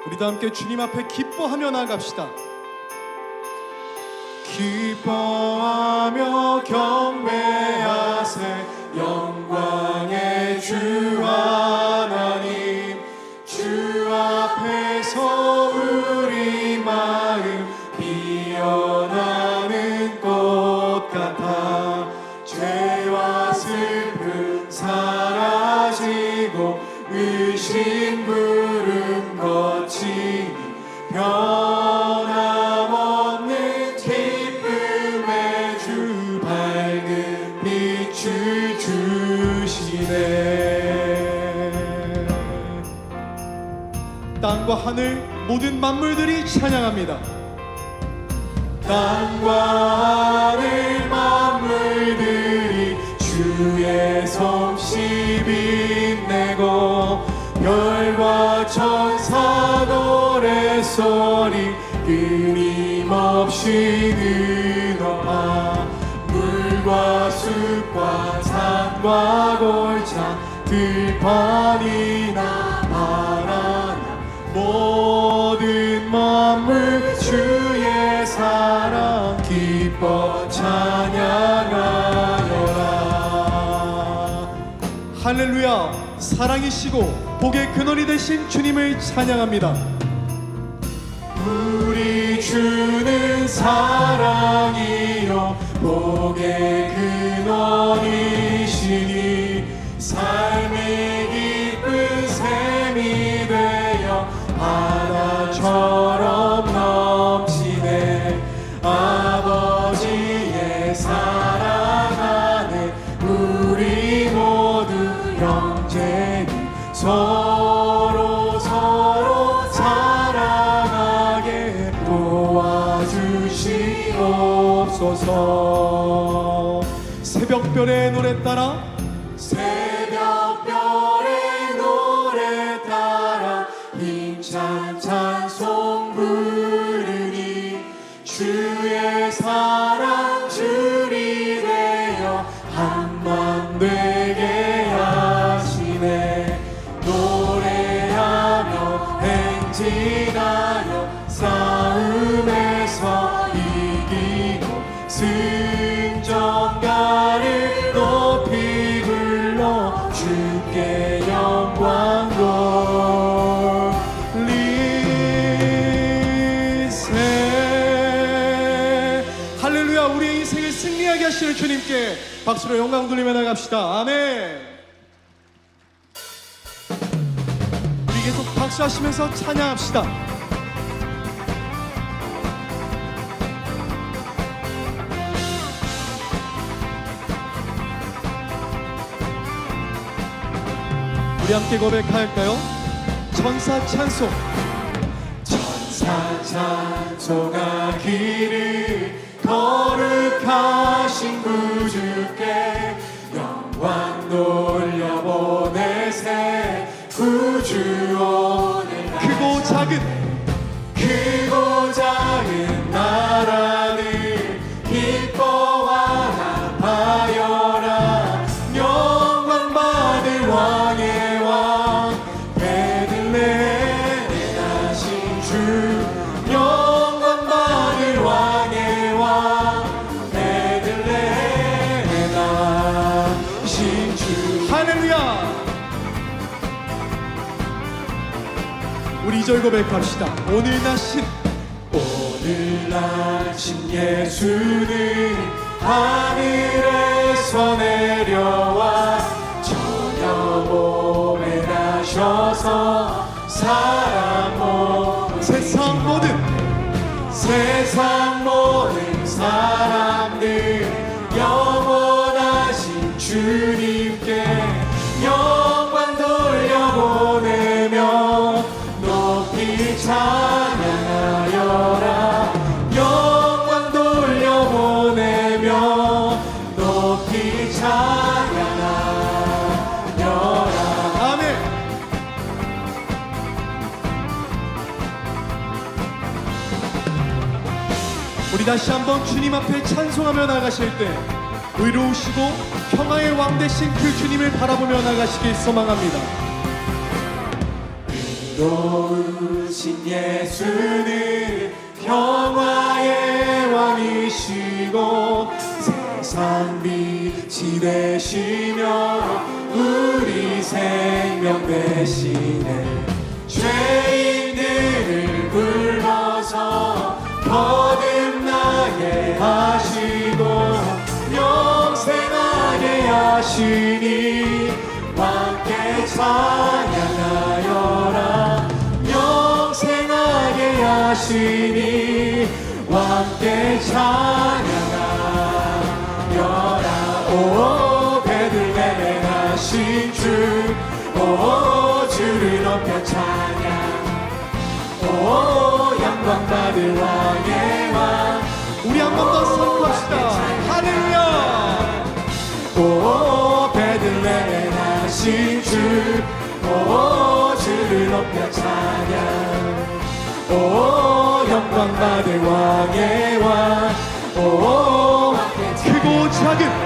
우리도 함께 주님 앞에 기뻐하며 나아갑시다. 기뻐하며 경배하세 영광의 주 하나님, 주 앞에서 우리 마음 피어나는 꽃 같아 죄와 슬픔 사라지고 의심 부름 거치니 변함없는 기쁨의 주 밝은 빛을 주시네. 땅과 하늘 모든 만물들이 찬양합니다. 땅과 하늘 만물들이 주의 솜씨 빛내고 별과 천사 노래소리 끊임없이 늘어나 물과 숲과 산과 골창 들판이나 바다나 모든 만물 주의 사랑 기뻐 찬양하여라. 할렐루야. 사랑이시고 복의 근원이 되신 주님을 찬양합니다. 우리 주는 사랑이요 복의 근원이시니 삶이 기쁜 샘이 되어 바다처럼 넘치네. 아버지의 사랑 안에 우리 모두 형제니 서로 사랑하게 도와주시옵소서. 새벽별의 노래 따라 새벽별의 노래 따라 힘찬 찬송 부르니 주의 사랑 줄이 되어 한만 되게 하시네. 노래하며 행진하여 싸움에서 이기고 승전가를 높이 불러 주께 영광 돌리세. 할렐루야. 우리의 인생을 승리하게 하시는 주님께 박수로 영광 돌리며 나갑시다. 아멘. 우리 계속 박수하시면서 찬양합시다. 우리 함께 고백할까요? 천사 찬송. 천사 찬송하기를 거룩하신 구주께 영광 돌려보내세. 구주 오늘 크고 작은 나라를 기뻐하라 하여라. 영광 받을 왕의 왕 베들레헴에 나신 주. 영광 받을 왕의 왕 베들레헴에 나신 주. 할렐루야. 우리 2절 고백합시다. 오늘 나신 예수는 하늘에서 내려와 저녁 몸에 나셔서 사람 모든 세상 모든 사람들 영원하신 주님께 영광 돌려보내며 높이 찬양하여라. 영광 돌려보내며 높이 찬양하여라. 아멘. 우리 다시 한번 주님 앞에 찬송하며 나가실 때 의로우시고 평화의 왕 되신 그 주님을 바라보며 나가시길 소망합니다. 의로우신 예수는 평화의 왕이시고 세상 빛이 되시며 우리 생명 되시네. 죄인들을 불러서 거듭나게 하시고 영생하게 하시니 함께 찬양하여라. 영생하게 하시니 함께 찬양하여라. 오 베들레헴에 나신 주, 오 주를 높여 찬양. 오 영광 받을 왕의 왕. 우리 한 번 더 선포합시다. 할렐루야. 오 베들레헴에 나신 주, 오 주를 높여 찬양. 오 영광 받을 왕의 왕. 오 크고 작은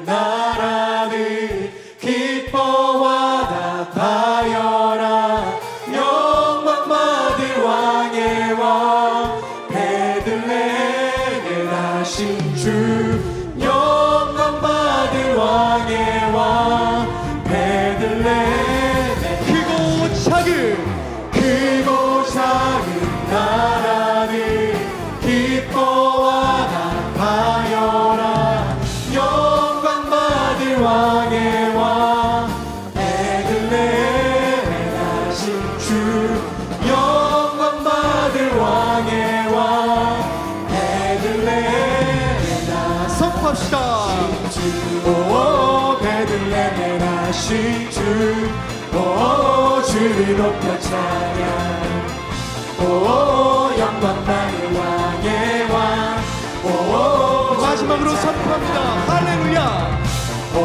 나라들 기뻐와 답하여라. 영광 받을 왕의 왕 베들레헴에 나신 주. 영광 받을 왕의 왕 베들레헴에 크고 작은 나라들 기뻐와 답하여라. 영광 받을 왕의 왕 베들레헴에 나신 주. 영광 받을 왕의 왕 베들레헴에 나신 선포합시다. 오 베들레헴에 나신 주, 오 주를 높여 찬양. 오 영광 받을 왕의 왕. 오 마지막으로 선포합니다. 할렐루야. 오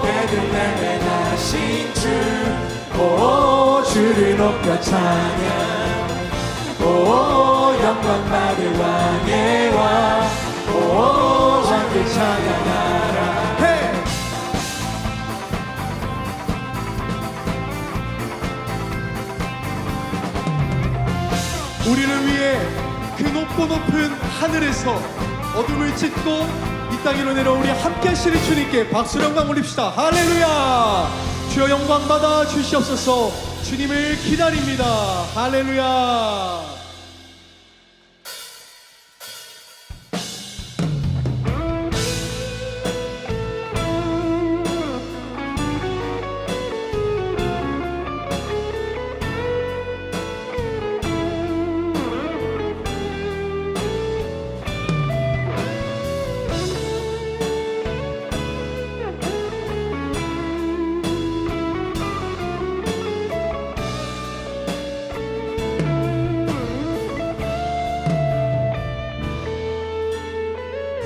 베들레헴에 나신 주, 오 주를 높여 찬양. 오 영광 받을 왕의 왕. 오 함께 찬양하라. 우리를 위해 그 높고 높은 하늘에서 어둠을 찢고 이 땅으로 내려 우리 함께 하시는 주님께 박수 영광 올립시다. 할렐루야. 주여 영광 받아 주시옵소서. 주님을 기다립니다. 할렐루야.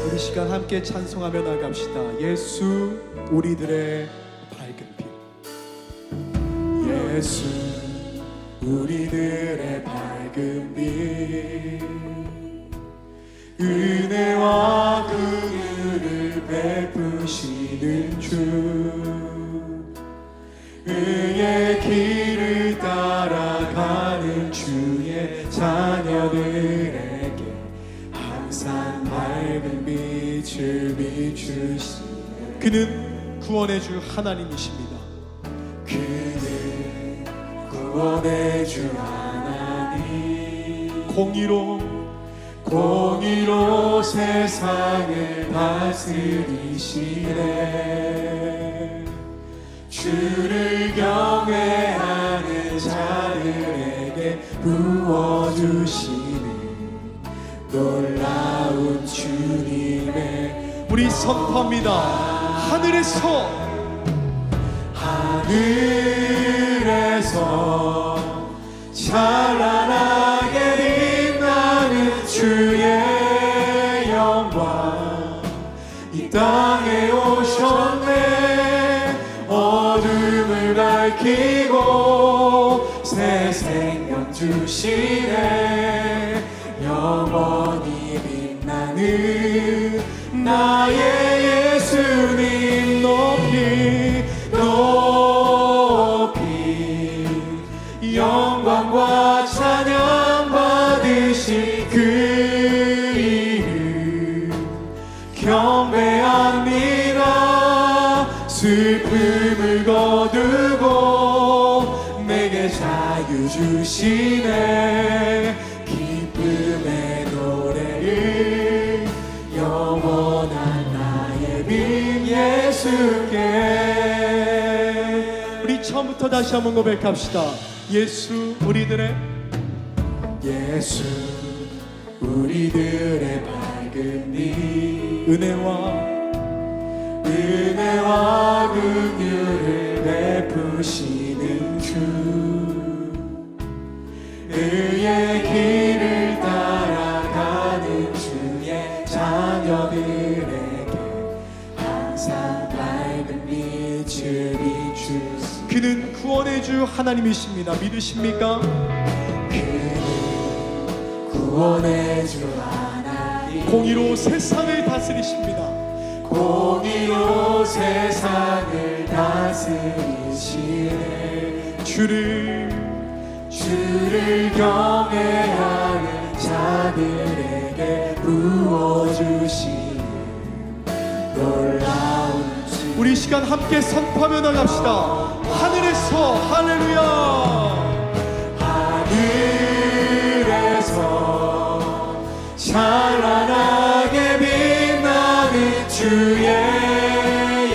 우리 시간 함께 찬송하며 나갑시다. 예수 우리들의 밝은 빛. 예수 우리들의 밝은 빛. 은혜와 긍휼을 베푸시는 주. 의의 길을 따라가는 주의 자녀들에게 항상 밝은 빛을 비추시네. 그는 구원의 주 하나님이십니다. 그는 구원의 주 하나님. 공의로 세상을 다스리시네. 주를 경외하는 자들에게 부어주시는 놀라운 주님의. 우리 선포합니다. 하늘에서 찬란하게 빛나는 주의 영광 이 땅에 오셨네. 어둠을 밝히고 새 생명 주시네. 영원히 빛나는 나의 예수님 높이 슬픔을 거두고 내게 자유 주시네. 기쁨의 노래를 영원한 나의 빈 예수께. 우리 처음부터 다시 한번 고백합시다. 예수 우리들의 예수 우리들의 밝은 빛 은혜와 긍휼을 베푸시는 주 의의 길을 따라가는 주의 자녀들에게 항상 밝은 빛을 비추시. 그는 구원의 주 하나님이십니다. 믿으십니까? 그는 구원의 주 하나님, 공의로 세상을 다스리십니다. 공의로 세상을 다스리시네. 주를 경외하는 자들에게 부어주시는 놀라운 주. 우리 시간 함께 선포하며 나갑시다. 하늘에서 할렐루야. 하늘에서 찬란하게 빛나는 주의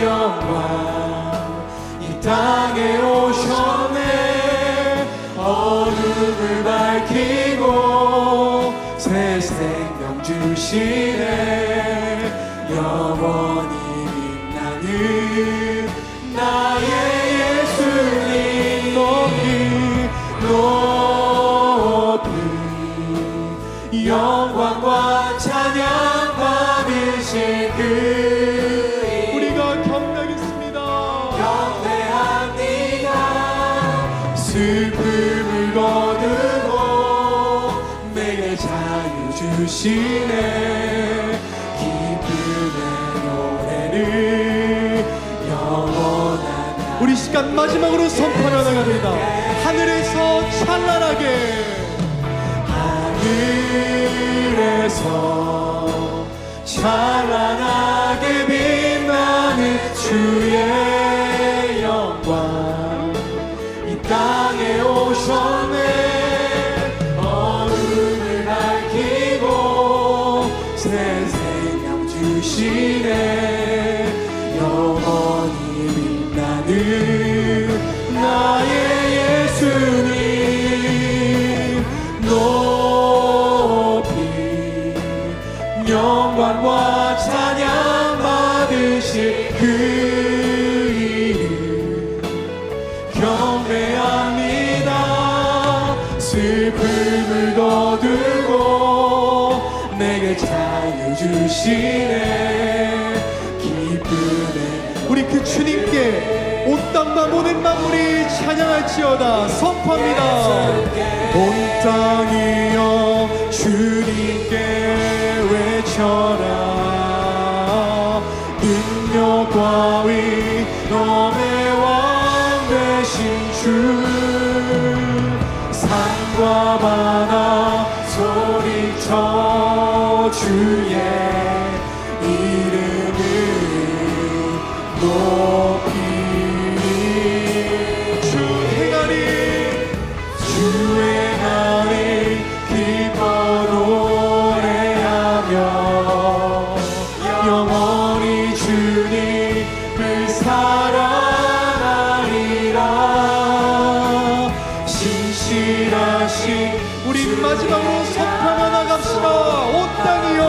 영광 이 땅에 오셨네. 어둠을 밝히고 새 생명 주시네. 영원히 빛나는 나의 예수님 높이 영광과 찬양 받으실 그 우리가 경배하겠습니다. 경배합니다. 슬픔을 거두고 내게 자유 주시네. 기쁨의 노래를 영원한 우리 시간 마지막으로 선포하며 나갑니다. 하늘에서 찬란하게 하늘에서 찬란하게 빛나는 주의 영광 이 땅에 오셨네. 어둠을 밝히고 새 생명 주시네. 영원히 빛나는 나의 예수님 높이 영광과 찬양 받으실 그 이름 경배합니다. 슬픔을 거두고 내게 자유 주시네. 기쁨에 우리 그 주님께 온 땅과 모든 만물이 찬양할지어다. 선포합니다. 온 땅이여 주님께 외쳐라. 능력과 위엄의 왕 되신 주 산과 바다 소리쳐 주의 이름을 높이 주행하리 기뻐 노래하며 영원히 주님을 사랑하리라. 신실하신 우리 마지막으로 선포하며 나갑시다. 온 땅이여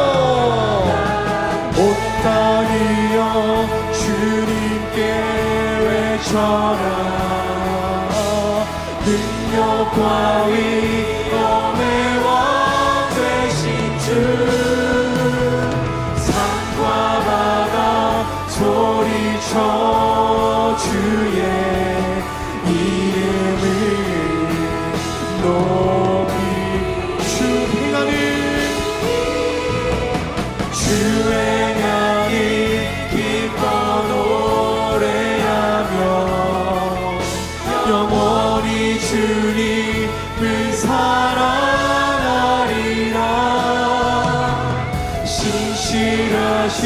온 땅이여 주님께 외쳐라. 능력과 위엄의 왕 되신 주 산과 바다 소리쳐 주의 이름을 높이 주행하니 기뻐 노래하며 영원히 주님을 사랑하리라. 신실하신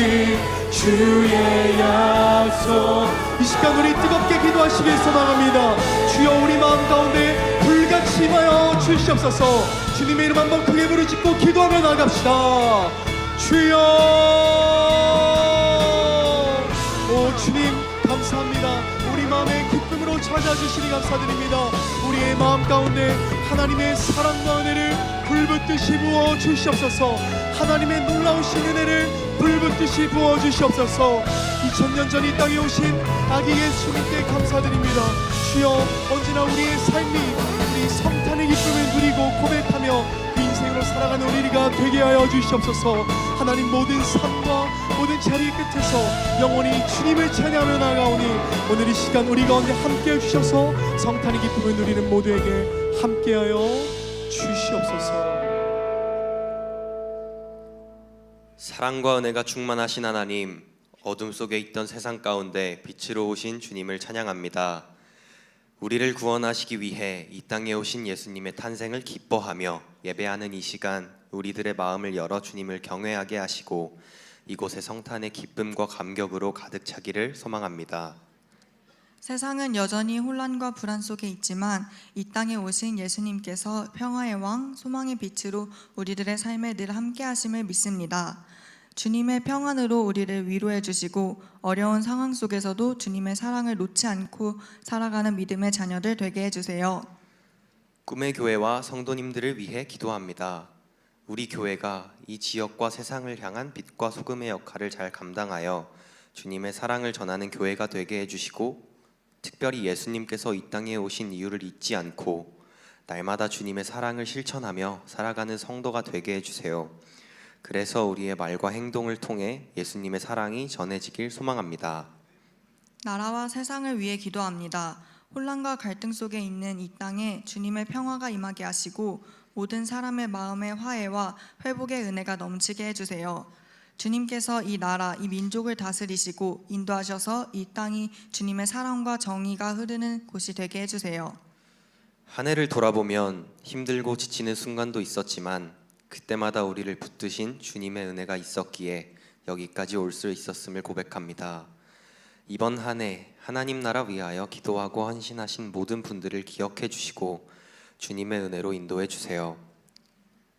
주의 약속 주시옵소서. 이 시간 우리 뜨겁게 기도하시길 소망합니다. 주여 우리 마음 가운데 불같이 임하여 주시옵소서. 주님의 이름 한번 크게 부르짖고 기도하며 나갑시다. 주여. 오 주님 감사합니다. 우리 마음의 기쁨으로 찾아주시니 감사드립니다. 우리의 마음 가운데 하나님의 사랑과 은혜를 불붙듯이 부어 주시옵소서. 하나님의 놀라우신 은혜를 불붙듯이 부어 주시옵소서. 2000년 전 이 땅에 오신 아기 예수님께 감사드립니다. 주여 언제나 우리의 삶이 우리 성탄의 기쁨을 누리고 고백하며 그 인생으로 살아가는 우리가 되게 하여 주시옵소서. 하나님 모든 삶과 모든 자리 끝에서 영원히 주님을 찬양하며 나아가오니 오늘 이 시간 우리 가운데 함께해 주셔서 성탄의 기쁨을 누리는 모두에게 함께하여 주시옵소서. 사랑과 은혜가 충만하신 하나님, 어둠 속에 있던 세상 가운데 빛으로 오신 주님을 찬양합니다. 우리를 구원하시기 위해 이 땅에 오신 예수님의 탄생을 기뻐하며 예배하는 이 시간, 우리들의 마음을 열어 주님을 경외하게 하시고 이곳의 성탄의 기쁨과 감격으로 가득 차기를 소망합니다. 세상은 여전히 혼란과 불안 속에 있지만 이 땅에 오신 예수님께서 평화의 왕, 소망의 빛으로 우리들의 삶에 늘 함께 하심을 믿습니다. 주님의 평안으로 우리를 위로해 주시고 어려운 상황 속에서도 주님의 사랑을 놓지 않고 살아가는 믿음의 자녀들 되게 해주세요. 꿈의 교회와 성도님들을 위해 기도합니다. 우리 교회가 이 지역과 세상을 향한 빛과 소금의 역할을 잘 감당하여 주님의 사랑을 전하는 교회가 되게 해주시고 특별히 예수님께서 이 땅에 오신 이유를 잊지 않고 날마다 주님의 사랑을 실천하며 살아가는 성도가 되게 해주세요. 그래서 우리의 말과 행동을 통해 예수님의 사랑이 전해지길 소망합니다. 나라와 세상을 위해 기도합니다. 혼란과 갈등 속에 있는 이 땅에 주님의 평화가 임하게 하시고 모든 사람의 마음의 화해와 회복의 은혜가 넘치게 해주세요. 주님께서 이 나라, 이 민족을 다스리시고 인도하셔서 이 땅이 주님의 사랑과 정의가 흐르는 곳이 되게 해주세요. 한 해를 돌아보면 힘들고 지치는 순간도 있었지만 그때마다 우리를 붙드신 주님의 은혜가 있었기에 여기까지 올 수 있었음을 고백합니다. 이번 한 해 하나님 나라 위하여 기도하고 헌신하신 모든 분들을 기억해 주시고 주님의 은혜로 인도해 주세요.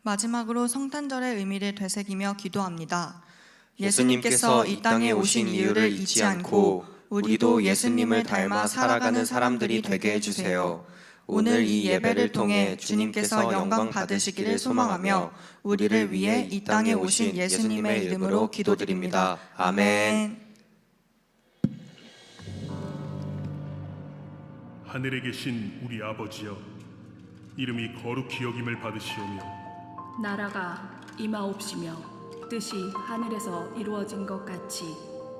마지막으로 성탄절의 의미를 되새기며 기도합니다. 예수님께서 이 땅에 오신 이유를 잊지 않고 우리도 예수님을 닮아 살아가는 사람들이 되게 해주세요. 오늘 이 예배를 통해 주님께서 영광 받으시기를 소망하며 우리를 위해 이 땅에 오신 예수님의 이름으로 기도드립니다. 아멘. 하늘에 계신 우리 아버지여, 이름이 거룩히 여김을 받으시오며 나라가 임하옵시며 뜻이 하늘에서 이루어진 것 같이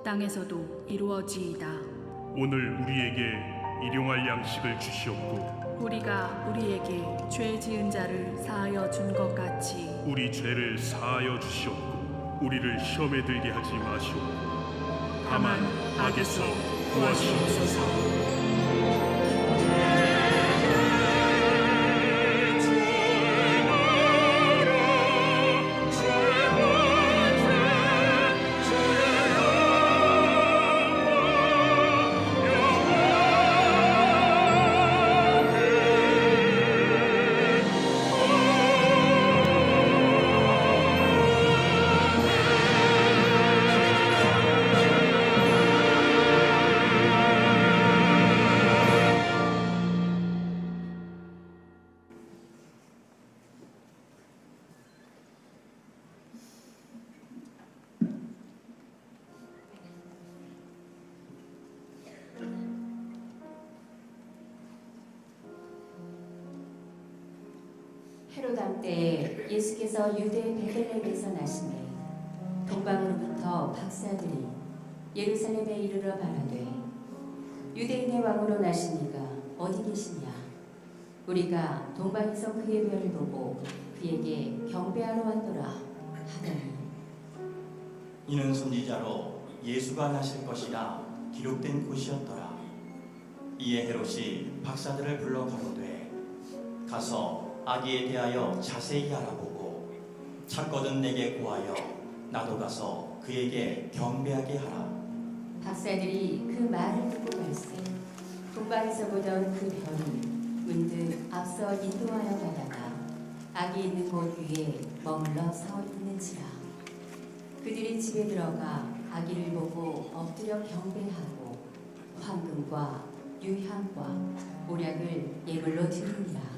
땅에서도 이루어지이다. 오늘 우리에게 일용할 양식을 주시옵고 우리가 우리에게 죄 지은 자를 사하여 준 것 같이 우리 죄를 사하여 주시옵고 우리를 시험에 들게 하지 마시옵고 다만 악에서 구하시옵소서. 헤로당 때에 예수께서 유대 베들레헴에서 나시매 동방으로부터 박사들이 예루살렘에 이르러 바라되 유대인의 왕으로 나신 이가 어디 계시냐? 우리가 동방에서 그의 별을 보고 그에게 경배하러 왔노라 하더니 이는 선지자로 예수가 나실 것이라 기록된 곳이었더라. 이에 헤롯이 박사들을 불러 가로되 가서 아기에 대하여 자세히 알아보고 찾거든 내게 구하여 나도 가서 그에게 경배하게 하라. 박사들이 그 말을 듣고 갈새 동방에서 보던 그 별이 문득 앞서 인도하여 가다가 아기 있는 곳 위에 머물러 서 있는지라. 그들이 집에 들어가 아기를 보고 엎드려 경배하고 황금과 유향과 모략을 예물로 드리니라.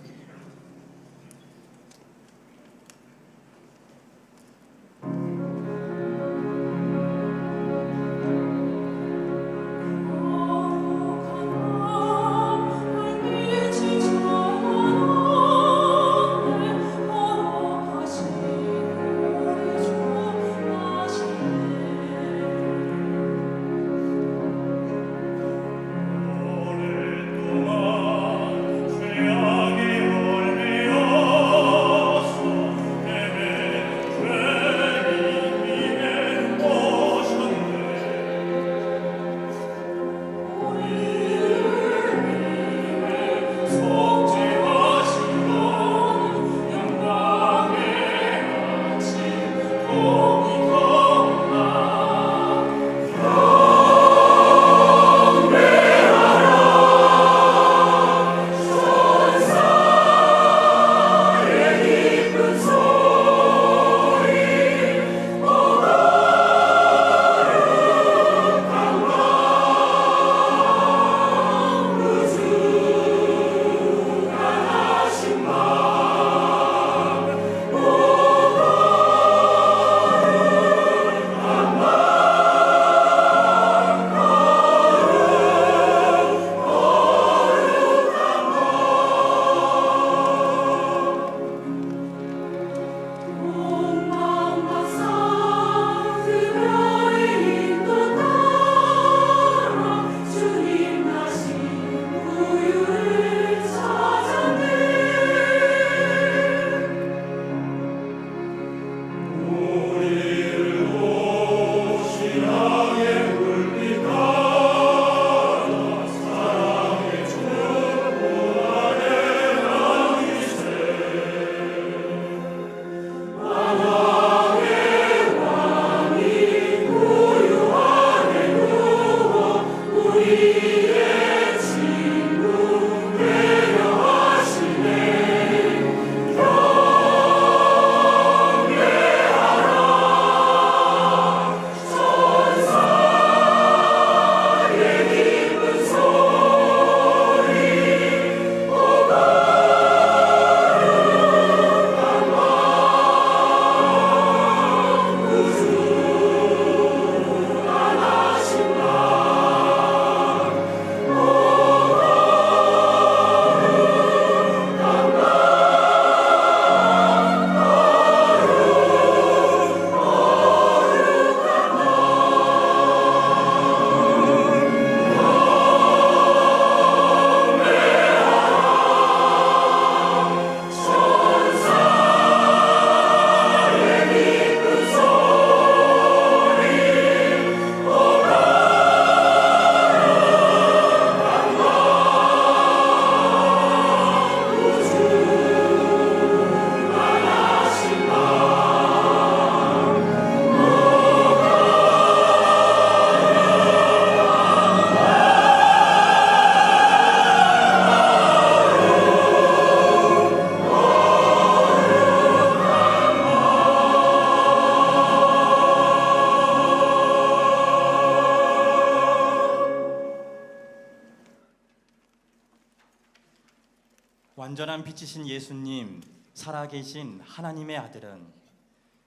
완전한 빛이신 예수님, 살아계신 하나님의 아들은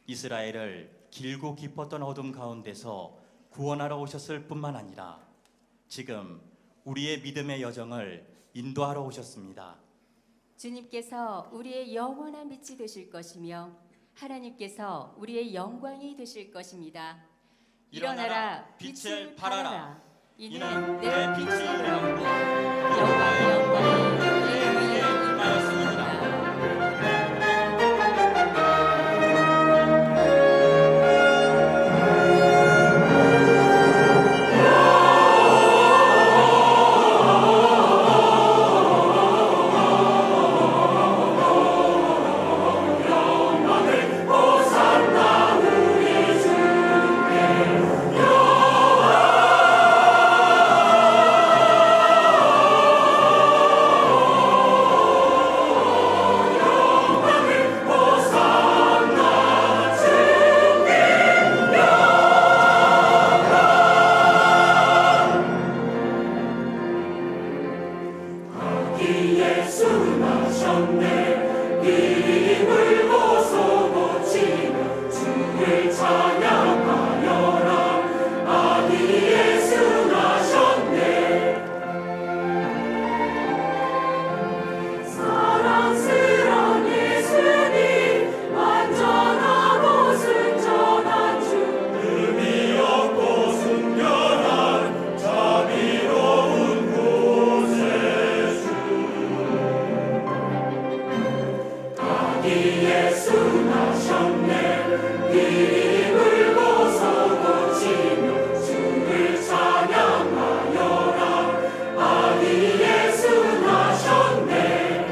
이스라엘을 길고 깊었던 어둠 가운데서 구원하러 오셨을 뿐만 아니라 지금 우리의 믿음의 여정을 인도하러 오셨습니다. 주님께서 우리의 영원한 빛이 되실 것이며 하나님께서 우리의 영광이 되실 것입니다. 일어나라, 빛을 발하라. 이는 내 빛이 일어났고 영광의 영광이 내 위에 임하였습니다. 호산나 우리 주께 여호와 사랑스러운 예수님 완전하고 순전한 주 의미 없고 순결한 자비로운 구세주 아기 예수 나셨네 비림을 벗어 고치며 주를 찬양하여라 아기 예수 나셨네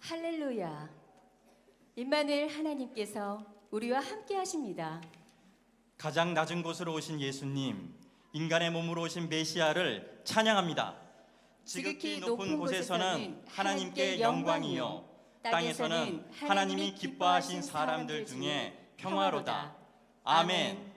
할렐루야. 임마누엘 하나님께서 우리와 함께 하십니다. 가장 낮은 곳으로 오신 예수님, 인간의 몸으로 오신 메시아를 찬양합니다. 지극히 높은 곳에서는 하나님께 영광이요 땅에서는 하나님이 기뻐하신 사람들 중에 평화로다. 아멘.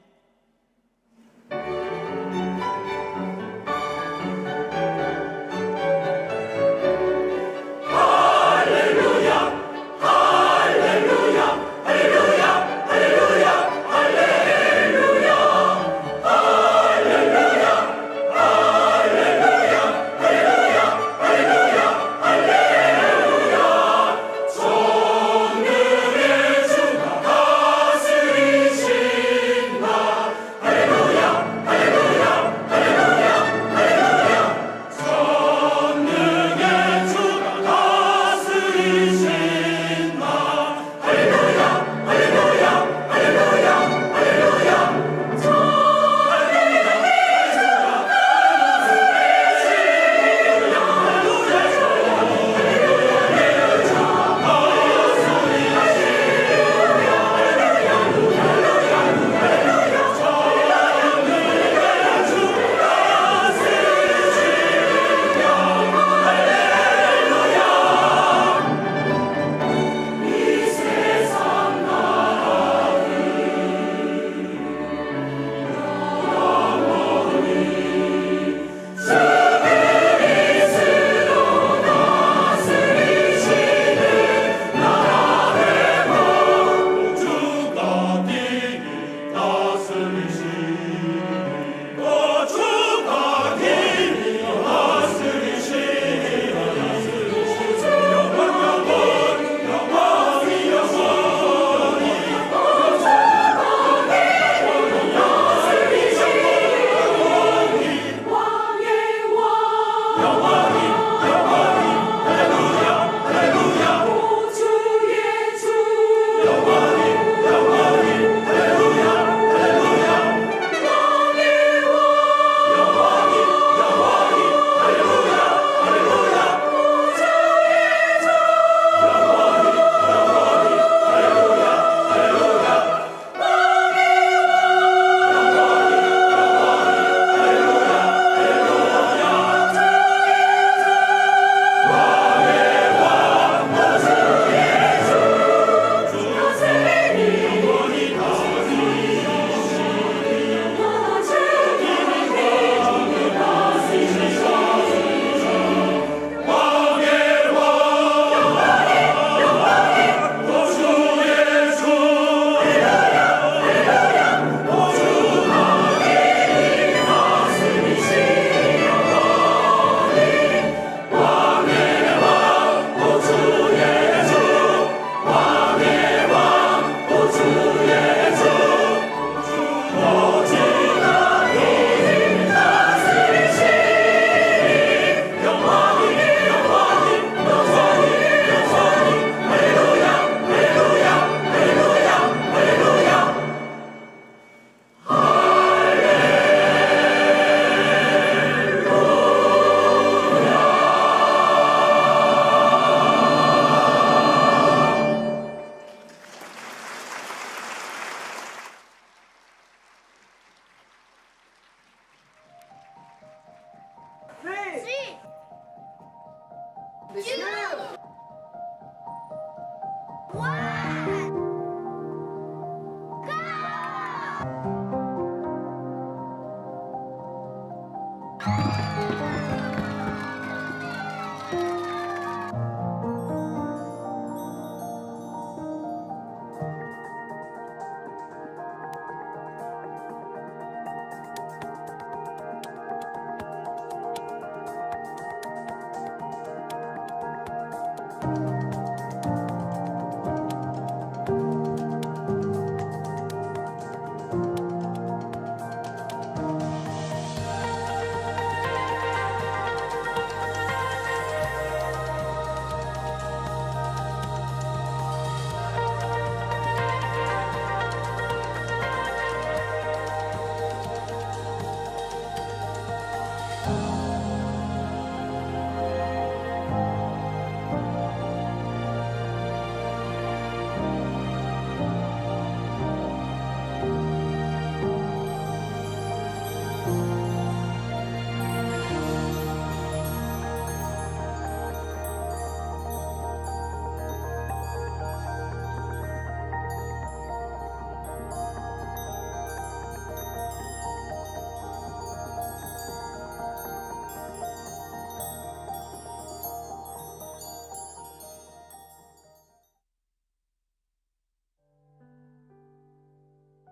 다스리신다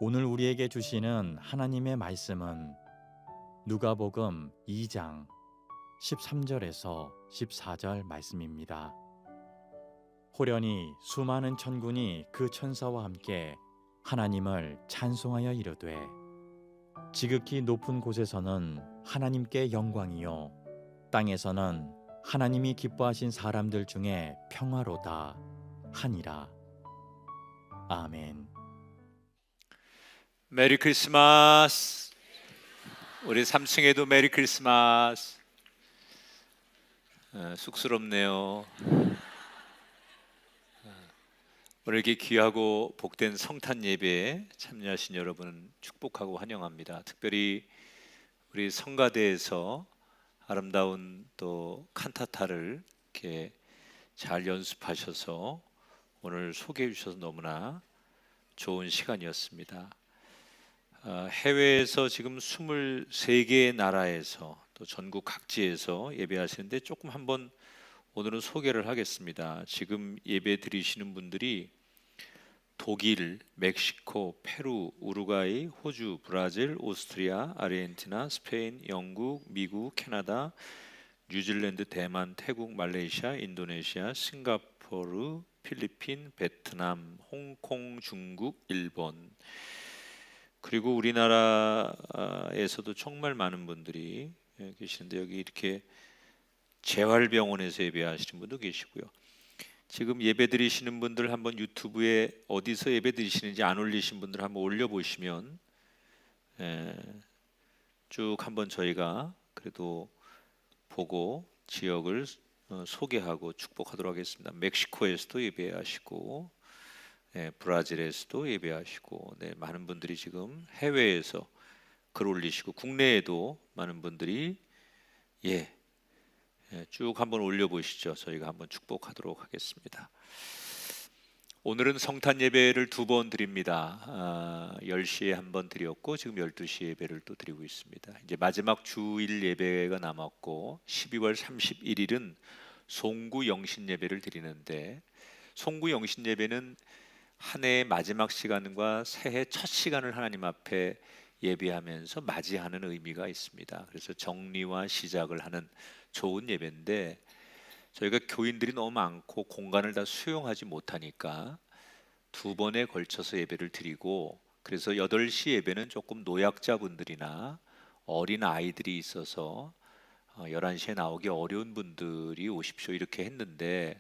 오늘 우리에게 주시는 하나님의 말씀은 누가복음 2장 13절에서 14절 말씀입니다. 호련히 수많은 천군이 그 천사와 함께 하나님을 찬송하여 이르되 지극히 높은 곳에서는 하나님께 영광이요 땅에서는 하나님이 기뻐하신 사람들 중에 평화로다 하니라. 아멘. 메리 크리스마스. 우리 3층에도 메리 크리스마스. 쑥스럽네요. 오늘 이렇게 귀하고 복된 성탄 예배에 참여하신 여러분 축복하고 환영합니다. 특별히 우리 성가대에서 아름다운 또 칸타타를 이렇게 잘 연습하셔서 오늘 소개해 주셔서 너무나 좋은 시간이었습니다. 해외에서 지금 23개의 나라에서 또 전국 각지에서 예배하시는데 조금 한번 오늘은 소개를 하겠습니다. 지금 예배 드리시는 분들이 독일, 멕시코, 페루, 우루과이, 호주, 브라질, 오스트리아, 아르헨티나, 스페인, 영국, 미국, 캐나다, 뉴질랜드, 대만, 태국, 말레이시아, 인도네시아, 싱가포르, 필리핀, 베트남, 홍콩, 중국, 일본, 그리고 우리나라에서도 정말 많은 분들이 계시는데 여기 이렇게 재활병원에서 예배하시는 분도 계시고요. 지금 예배 드리시는 분들 한번 유튜브에 어디서 예배 드리시는지 안 올리신 분들 한번 올려보시면 쭉 한번 저희가 그래도 보고 지역을 소개하고 축복하도록 하겠습니다. 멕시코에서도 예배하시고 브라질에서도 예배하시고 많은 분들이 지금 해외에서 글 올리시고 국내에도 많은 분들이 쭉 한번 올려보시죠. 저희가 한번 축복하도록 하겠습니다. 오늘은 성탄 예배를 2번 드립니다. 10시에 한 번 드렸고 지금 12시 예배를 또 드리고 있습니다. 이제 마지막 주일 예배가 남았고 12월 31일은 송구 영신 예배를 드리는데 송구 영신 예배는 한 해의 마지막 시간과 새해 첫 시간을 하나님 앞에 예배하면서 맞이하는 의미가 있습니다. 그래서 정리와 시작을 하는 좋은 예배인데 저희가 교인들이 너무 많고 공간을 다 수용하지 못하니까 2번에 걸쳐서 예배를 드리고 그래서 8시 예배는 조금 노약자분들이나 어린 아이들이 있어서 11시에 나오기 어려운 분들이 오십시오 이렇게 했는데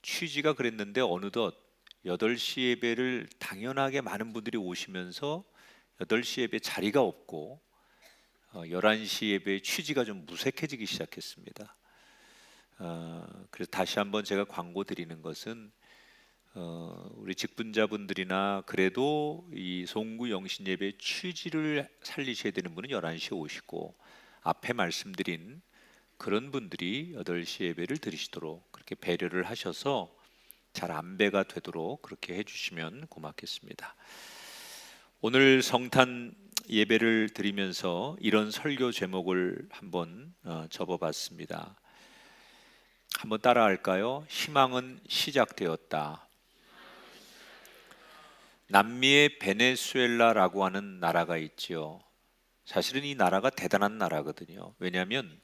취지가 그랬는데 어느덧 8시 예배를 당연하게 많은 분들이 오시면서 8시 예배 자리가 없고 11시 예배의 취지가 좀 무색해지기 시작했습니다. 그래서 다시 한번 제가 광고 드리는 것은 우리 직분자분들이나 그래도 이 송구 영신 예배의 취지를 살리셔야 되는 분은 11시에 오시고 앞에 말씀드린 그런 분들이 8시 예배를 드리시도록 그렇게 배려를 하셔서 잘 안배가 되도록 그렇게 해주시면 고맙겠습니다. 오늘 성탄 예배를 드리면서 이런 설교 제목을 한번 접어봤습니다. 한번 따라할까요? 희망은 시작되었다. 남미의 베네수엘라라고 하는 나라가 있지요. 사실은 이 나라가 대단한 나라거든요. 왜냐하면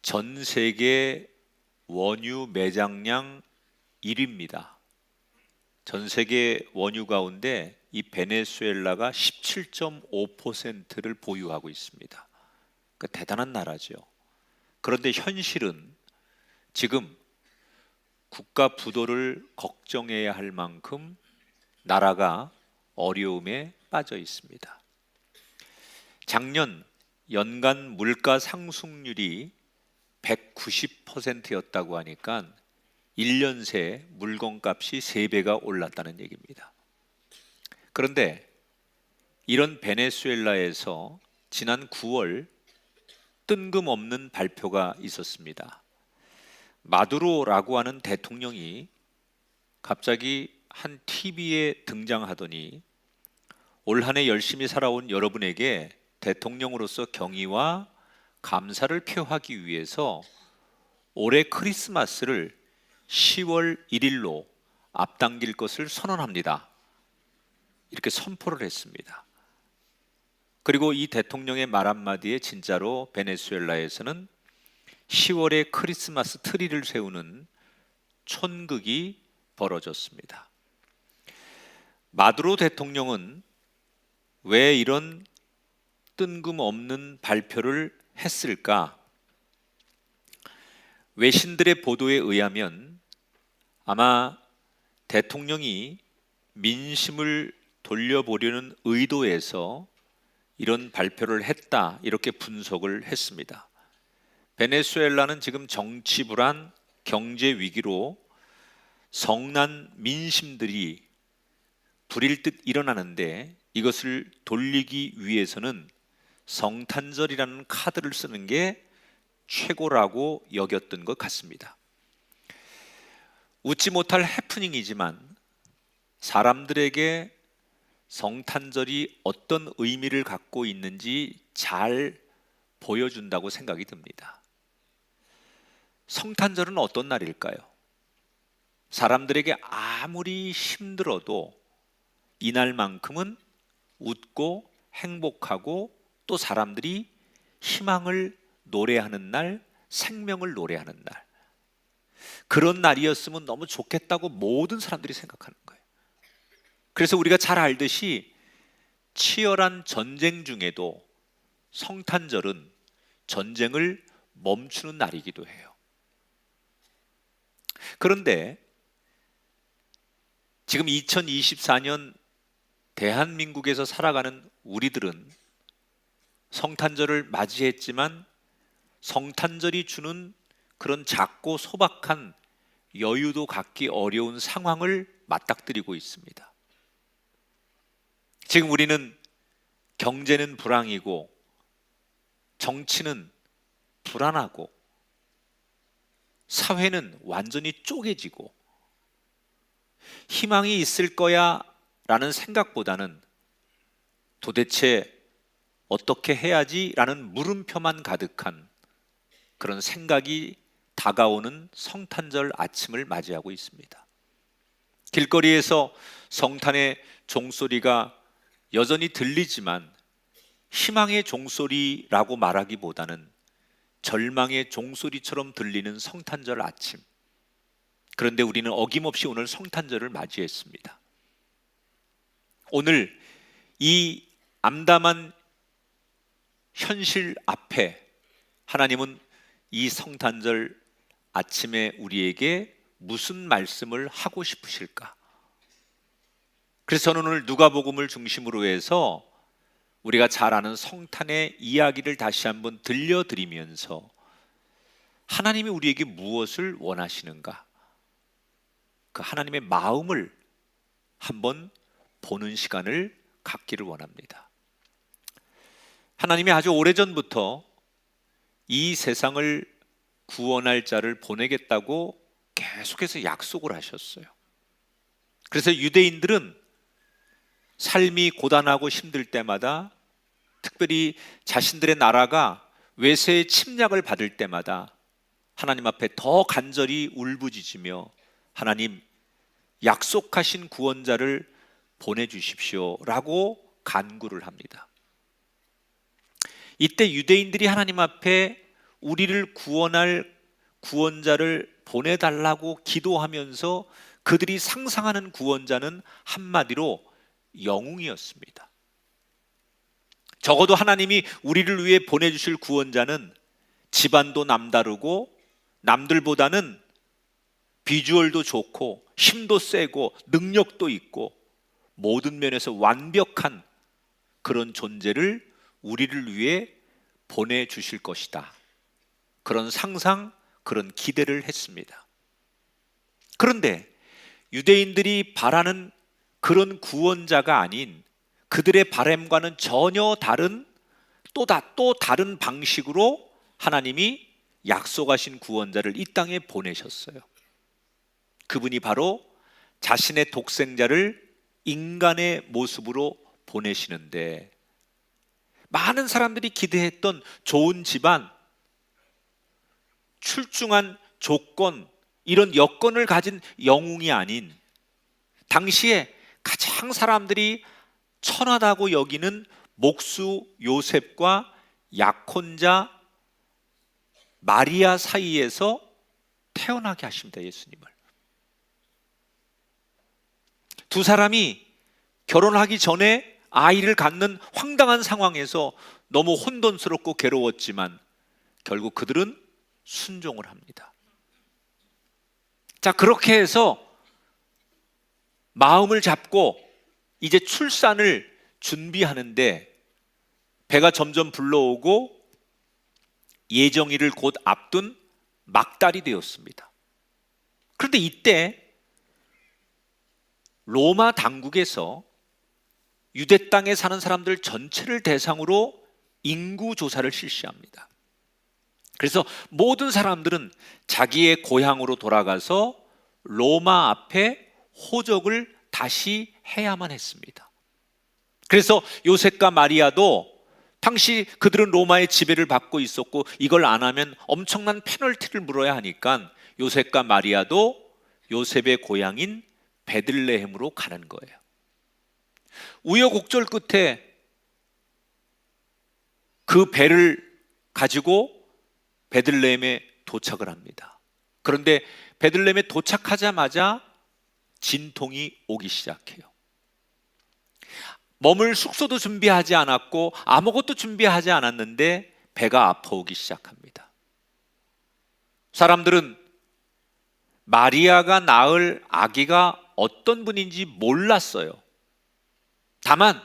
전 세계 원유 매장량 1위입니다. 전 세계 원유 가운데 이 베네수엘라가 17.5%를 보유하고 있습니다. 그러니까 대단한 나라죠. 그런데 현실은 지금 국가 부도를 걱정해야 할 만큼 나라가 어려움에 빠져 있습니다. 작년 연간 물가 상승률이 190%였다고 하니까 1년 새 물건값이 3배가 올랐다는 얘기입니다. 그런데 이런 베네수엘라에서 지난 9월 뜬금없는 발표가 있었습니다. 마두로라고 하는 대통령이 갑자기 한 TV에 등장하더니 올 한 해 열심히 살아온 여러분에게 대통령으로서 경의와 감사를 표하기 위해서 올해 크리스마스를 10월 1일로 앞당길 것을 선언합니다. 이렇게 선포를 했습니다. 그리고 이 대통령의 말 한마디에 진짜로 베네수엘라에서는 10월에 크리스마스 트리를 세우는 촌극이 벌어졌습니다. 마두로 대통령은 왜 이런 뜬금없는 발표를 했을까? 외신들의 보도에 의하면 아마 대통령이 민심을 돌려보려는 의도에서 이런 발표를 했다, 이렇게 분석을 했습니다. 베네수엘라는 지금 정치 불안, 경제 위기로 성난 민심들이 불일듯 일어나는데 이것을 돌리기 위해서는 성탄절이라는 카드를 쓰는 게 최고라고 여겼던 것 같습니다. 웃지 못할 해프닝이지만 사람들에게 성탄절이 어떤 의미를 갖고 있는지 잘 보여준다고 생각이 듭니다. 성탄절은 어떤 날일까요? 사람들에게 아무리 힘들어도 이날만큼은 웃고 행복하고 또 사람들이 희망을 노래하는 날, 생명을 노래하는 날, 그런 날이었으면 너무 좋겠다고 모든 사람들이 생각하는 거예요. 그래서 우리가 잘 알듯이 치열한 전쟁 중에도 성탄절은 전쟁을 멈추는 날이기도 해요. 그런데 지금 2024년 대한민국에서 살아가는 우리들은 성탄절을 맞이했지만 성탄절이 주는 그런 작고 소박한 여유도 갖기 어려운 상황을 맞닥뜨리고 있습니다. 지금 우리는 경제는 불황이고 정치는 불안하고 사회는 완전히 쪼개지고 희망이 있을 거야 라는 생각보다는 도대체 어떻게 해야지 라는 물음표만 가득한 그런 생각이 다가오는 성탄절 아침을 맞이하고 있습니다. 길거리에서 성탄의 종소리가 여전히 들리지만 희망의 종소리라고 말하기보다는 절망의 종소리처럼 들리는 성탄절 아침. 그런데 우리는 어김없이 오늘 성탄절을 맞이했습니다. 오늘 이 암담한 현실 앞에 하나님은 이 성탄절 아침에 우리에게 무슨 말씀을 하고 싶으실까? 그래서 저는 오늘 누가복음을 중심으로 해서 우리가 잘 아는 성탄의 이야기를 다시 한번 들려드리면서 하나님이 우리에게 무엇을 원하시는가? 그 하나님의 마음을 한번 보는 시간을 갖기를 원합니다. 하나님이 아주 오래전부터 이 세상을 구원할 자를 보내겠다고 계속해서 약속을 하셨어요. 그래서 유대인들은 삶이 고단하고 힘들 때마다, 특별히 자신들의 나라가 외세의 침략을 받을 때마다 하나님 앞에 더 간절히 울부짖으며 하나님, 약속하신 구원자를 보내주십시오라고 간구를 합니다. 이때 유대인들이 하나님 앞에 우리를 구원할 구원자를 보내달라고 기도하면서 그들이 상상하는 구원자는 한마디로 영웅이었습니다. 적어도 하나님이 우리를 위해 보내주실 구원자는 집안도 남다르고 남들보다는 비주얼도 좋고 힘도 세고 능력도 있고 모든 면에서 완벽한 그런 존재를 우리를 위해 보내주실 것이다. 그런 상상, 그런 기대를 했습니다. 그런데 유대인들이 바라는 그런 구원자가 아닌 그들의 바람과는 전혀 다른 또 다른 방식으로 하나님이 약속하신 구원자를 이 땅에 보내셨어요. 그분이 바로 자신의 독생자를 인간의 모습으로 보내시는데, 많은 사람들이 기대했던 좋은 집안, 출중한 조건, 이런 여건을 가진 영웅이 아닌 당시에 가장 사람들이 천하다고 여기는 목수 요셉과 약혼자 마리아 사이에서 태어나게 하십니다. 예수님을. 두 사람이 결혼하기 전에 아이를 갖는 황당한 상황에서 너무 혼돈스럽고 괴로웠지만 결국 그들은 순종을 합니다. 자, 그렇게 해서 마음을 잡고 이제 출산을 준비하는데 배가 점점 불러오고 예정일을 곧 앞둔 막달이 되었습니다. 그런데 이때 로마 당국에서 유대 땅에 사는 사람들 전체를 대상으로 인구 조사를 실시합니다. 그래서 모든 사람들은 자기의 고향으로 돌아가서 로마 앞에 호적을 다시 해야만 했습니다. 그래서 요셉과 마리아도 당시 그들은 로마의 지배를 받고 있었고 이걸 안 하면 엄청난 페널티를 물어야 하니까 요셉과 마리아도 요셉의 고향인 베들레헴으로 가는 거예요. 우여곡절 끝에 그 배를 가지고 베들레헴에 도착을 합니다. 그런데 베들레헴에 도착하자마자 진통이 오기 시작해요. 머물 숙소도 준비하지 않았고 아무것도 준비하지 않았는데 배가 아파오기 시작합니다. 사람들은 마리아가 낳을 아기가 어떤 분인지 몰랐어요. 다만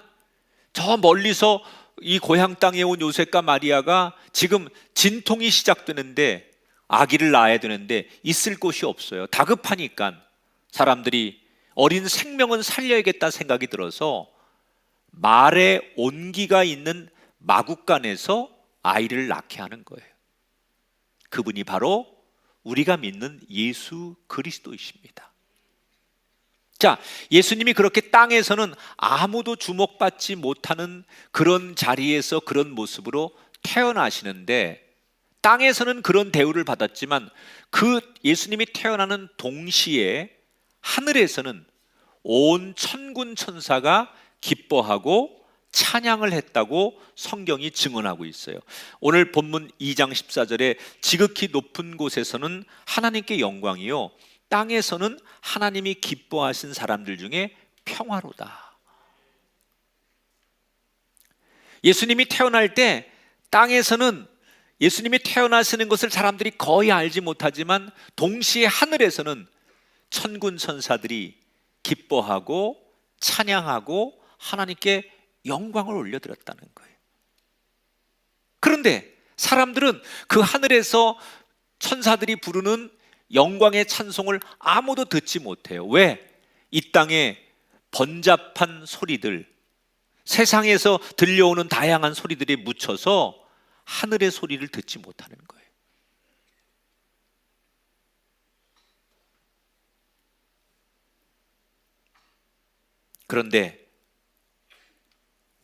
저 멀리서 이 고향 땅에 온 요셉과 마리아가 지금 진통이 시작되는데 아기를 낳아야 되는데 있을 곳이 없어요. 다급하니까 사람들이 어린 생명은 살려야겠다 생각이 들어서 말의 온기가 있는 마구간에서 아이를 낳게 하는 거예요. 그분이 바로 우리가 믿는 예수 그리스도이십니다. 자, 예수님이 그렇게 땅에서는 아무도 주목받지 못하는 그런 자리에서 그런 모습으로 태어나시는데, 땅에서는 그런 대우를 받았지만 그 예수님이 태어나는 동시에 하늘에서는 온 천군 천사가 기뻐하고 찬양을 했다고 성경이 증언하고 있어요. 오늘 본문 2장 14절에 지극히 높은 곳에서는 하나님께 영광이요 땅에서는 하나님이 기뻐하신 사람들 중에 평화로다. 예수님이 태어날 때 땅에서는 예수님이 태어나시는 것을 사람들이 거의 알지 못하지만 동시에 하늘에서는 천군 천사들이 기뻐하고 찬양하고 하나님께 영광을 올려드렸다는 거예요. 그런데 사람들은 그 하늘에서 천사들이 부르는 영광의 찬송을 아무도 듣지 못해요. 왜? 이 땅에 번잡한 소리들, 세상에서 들려오는 다양한 소리들이 묻혀서 하늘의 소리를 듣지 못하는 거예요. 그런데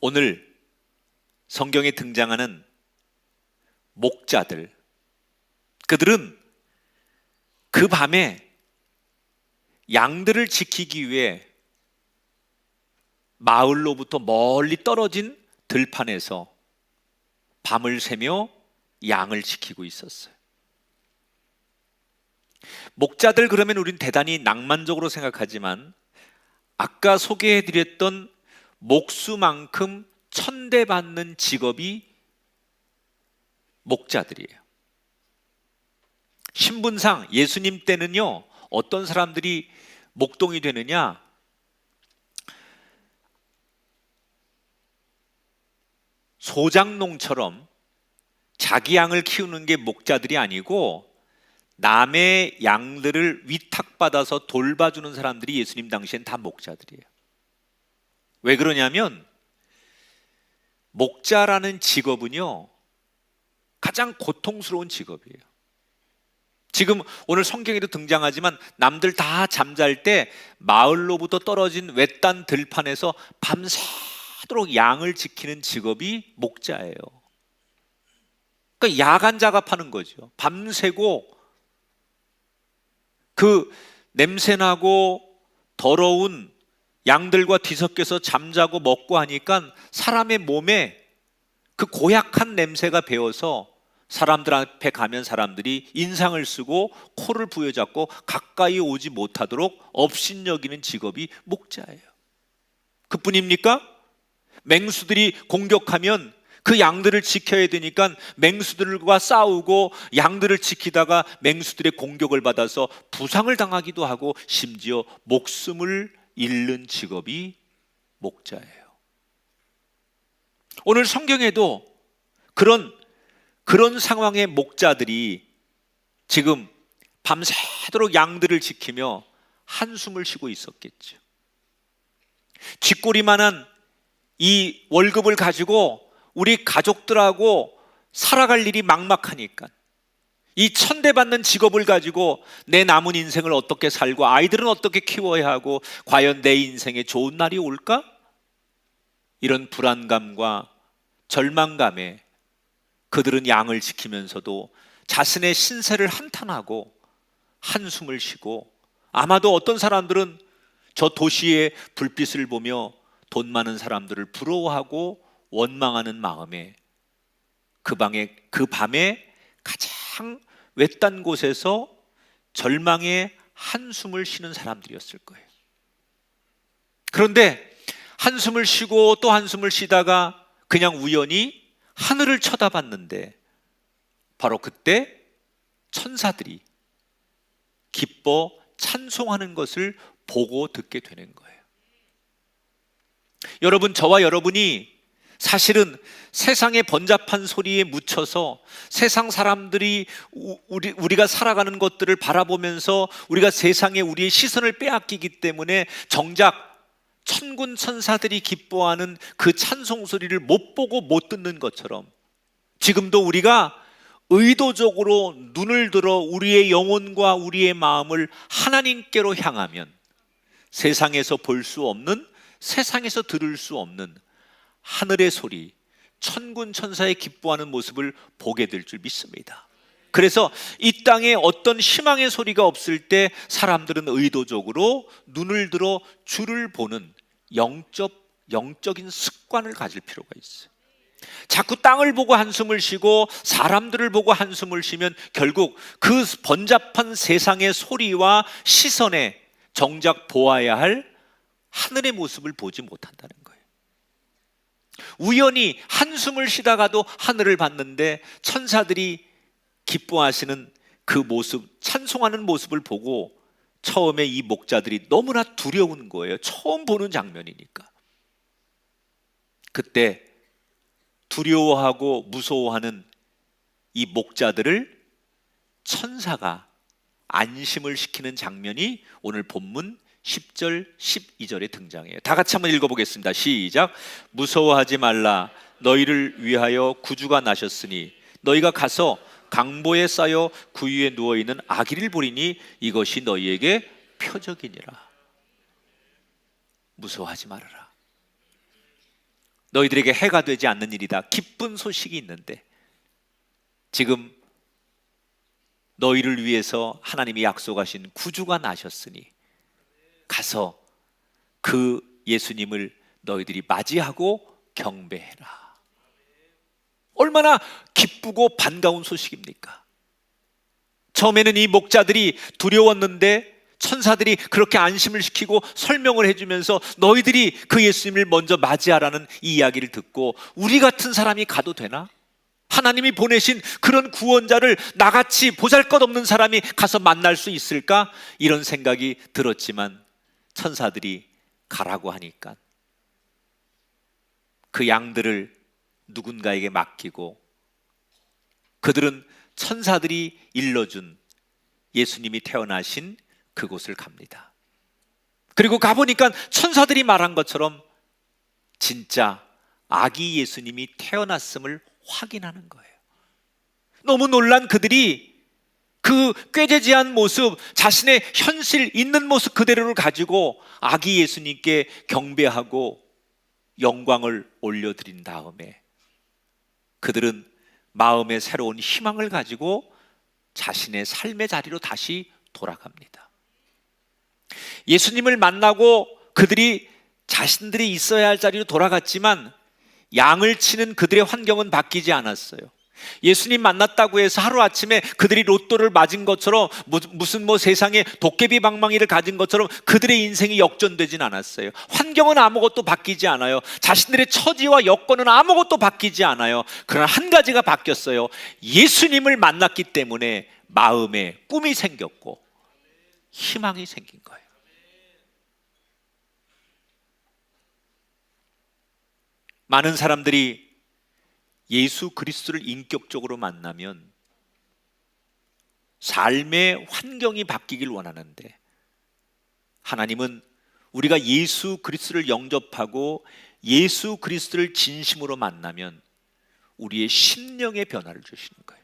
오늘 성경에 등장하는 목자들, 그들은 그 밤에 양들을 지키기 위해 마을로부터 멀리 떨어진 들판에서 밤을 새며 양을 지키고 있었어요. 목자들 그러면 우린 대단히 낭만적으로 생각하지만 아까 소개해드렸던 목수만큼 천대받는 직업이 목자들이에요. 신분상 예수님 때는요, 어떤 사람들이 목동이 되느냐? 소장농처럼 자기 양을 키우는 게 목자들이 아니고 남의 양들을 위탁받아서 돌봐주는 사람들이 예수님 당시엔 다 목자들이에요. 왜 그러냐면 목자라는 직업은요, 가장 고통스러운 직업이에요. 지금 오늘 성경에도 등장하지만 남들 다 잠잘 때 마을로부터 떨어진 외딴 들판에서 밤새도록 양을 지키는 직업이 목자예요. 그러니까 야간 작업하는 거죠. 밤새고 그 냄새나고 더러운 양들과 뒤섞여서 잠자고 먹고 하니까 사람의 몸에 그 고약한 냄새가 배어서 사람들 앞에 가면 사람들이 인상을 쓰고 코를 부여잡고 가까이 오지 못하도록 업신여기는 직업이 목자예요. 그뿐입니까? 맹수들이 공격하면 그 양들을 지켜야 되니까 맹수들과 싸우고 양들을 지키다가 맹수들의 공격을 받아서 부상을 당하기도 하고 심지어 목숨을 잃는 직업이 목자예요. 오늘 성경에도 그런 상황의 목자들이 지금 밤새도록 양들을 지키며 한숨을 쉬고 있었겠죠. 쥐꼬리만한 이 월급을 가지고 우리 가족들하고 살아갈 일이 막막하니까 이 천대받는 직업을 가지고 내 남은 인생을 어떻게 살고 아이들은 어떻게 키워야 하고 과연 내 인생에 좋은 날이 올까? 이런 불안감과 절망감에 그들은 양을 지키면서도 자신의 신세를 한탄하고 한숨을 쉬고, 아마도 어떤 사람들은 저 도시의 불빛을 보며 돈 많은 사람들을 부러워하고 원망하는 마음에 그 밤에 가장 외딴 곳에서 절망의 한숨을 쉬는 사람들이었을 거예요. 그런데 한숨을 쉬고 또 한숨을 쉬다가 그냥 우연히 하늘을 쳐다봤는데 바로 그때 천사들이 기뻐 찬송하는 것을 보고 듣게 되는 거예요. 여러분, 저와 여러분이 사실은 세상의 번잡한 소리에 묻혀서 세상 사람들이 우리가 살아가는 것들을 바라보면서 우리가 세상에 우리의 시선을 빼앗기기 때문에 정작 천군 천사들이 기뻐하는 그 찬송 소리를 못 보고 못 듣는 것처럼 지금도 우리가 의도적으로 눈을 들어 우리의 영혼과 우리의 마음을 하나님께로 향하면 세상에서 볼 수 없는, 세상에서 들을 수 없는 하늘의 소리, 천군 천사의 기뻐하는 모습을 보게 될 줄 믿습니다. 그래서 이 땅에 어떤 희망의 소리가 없을 때 사람들은 의도적으로 눈을 들어 주를 보는 영적인 습관을 가질 필요가 있어요. 자꾸 땅을 보고 한숨을 쉬고 사람들을 보고 한숨을 쉬면 결국 그 번잡한 세상의 소리와 시선에 정작 보아야 할 하늘의 모습을 보지 못한다는 거예요. 우연히 한숨을 쉬다가도 하늘을 봤는데 천사들이 기뻐하시는 그 모습, 찬송하는 모습을 보고 처음에 이 목자들이 너무나 두려운 거예요. 처음 보는 장면이니까. 그때 두려워하고 무서워하는 이 목자들을 천사가 안심을 시키는 장면이 오늘 본문 10절, 12절에 등장해요. 다 같이 한번 읽어보겠습니다. 시작. 무서워하지 말라. 너희를 위하여 구주가 나셨으니 너희가 가서 강보에 쌓여 구유에 누워있는 아기를 보리니 이것이 너희에게 표적이니라. 무서워하지 말아라. 너희들에게 해가 되지 않는 일이다. 기쁜 소식이 있는데 지금 너희를 위해서 하나님이 약속하신 구주가 나셨으니 가서 그 예수님을 너희들이 맞이하고 경배해라. 얼마나 기쁘고 반가운 소식입니까? 처음에는 이 목자들이 두려웠는데 천사들이 그렇게 안심을 시키고 설명을 해주면서 너희들이 그 예수님을 먼저 맞이하라는 이 이야기를 듣고 우리 같은 사람이 가도 되나? 하나님이 보내신 그런 구원자를 나같이 보잘것없는 사람이 가서 만날 수 있을까? 이런 생각이 들었지만 천사들이 가라고 하니까 그 양들을 누군가에게 맡기고 그들은 천사들이 일러준 예수님이 태어나신 그곳을 갑니다. 그리고 가보니까 천사들이 말한 것처럼 진짜 아기 예수님이 태어났음을 확인하는 거예요. 너무 놀란 그들이 그 꾀죄죄한 모습, 자신의 현실 있는 모습 그대로를 가지고 아기 예수님께 경배하고 영광을 올려드린 다음에 그들은 마음의 새로운 희망을 가지고 자신의 삶의 자리로 다시 돌아갑니다. 예수님을 만나고 그들이 자신들이 있어야 할 자리로 돌아갔지만 양을 치는 그들의 환경은 바뀌지 않았어요. 예수님 만났다고 해서 하루아침에 그들이 로또를 맞은 것처럼 무슨 세상에 도깨비 방망이를 가진 것처럼 그들의 인생이 역전되진 않았어요. 환경은 아무것도 바뀌지 않아요. 자신들의 처지와 여건은 아무것도 바뀌지 않아요. 그러나 한 가지가 바뀌었어요. 예수님을 만났기 때문에 마음에 꿈이 생겼고 희망이 생긴 거예요. 많은 사람들이 예수 그리스도를 인격적으로 만나면 삶의 환경이 바뀌길 원하는데 하나님은 우리가 예수 그리스도를 영접하고 예수 그리스도를 진심으로 만나면 우리의 심령의 변화를 주시는 거예요.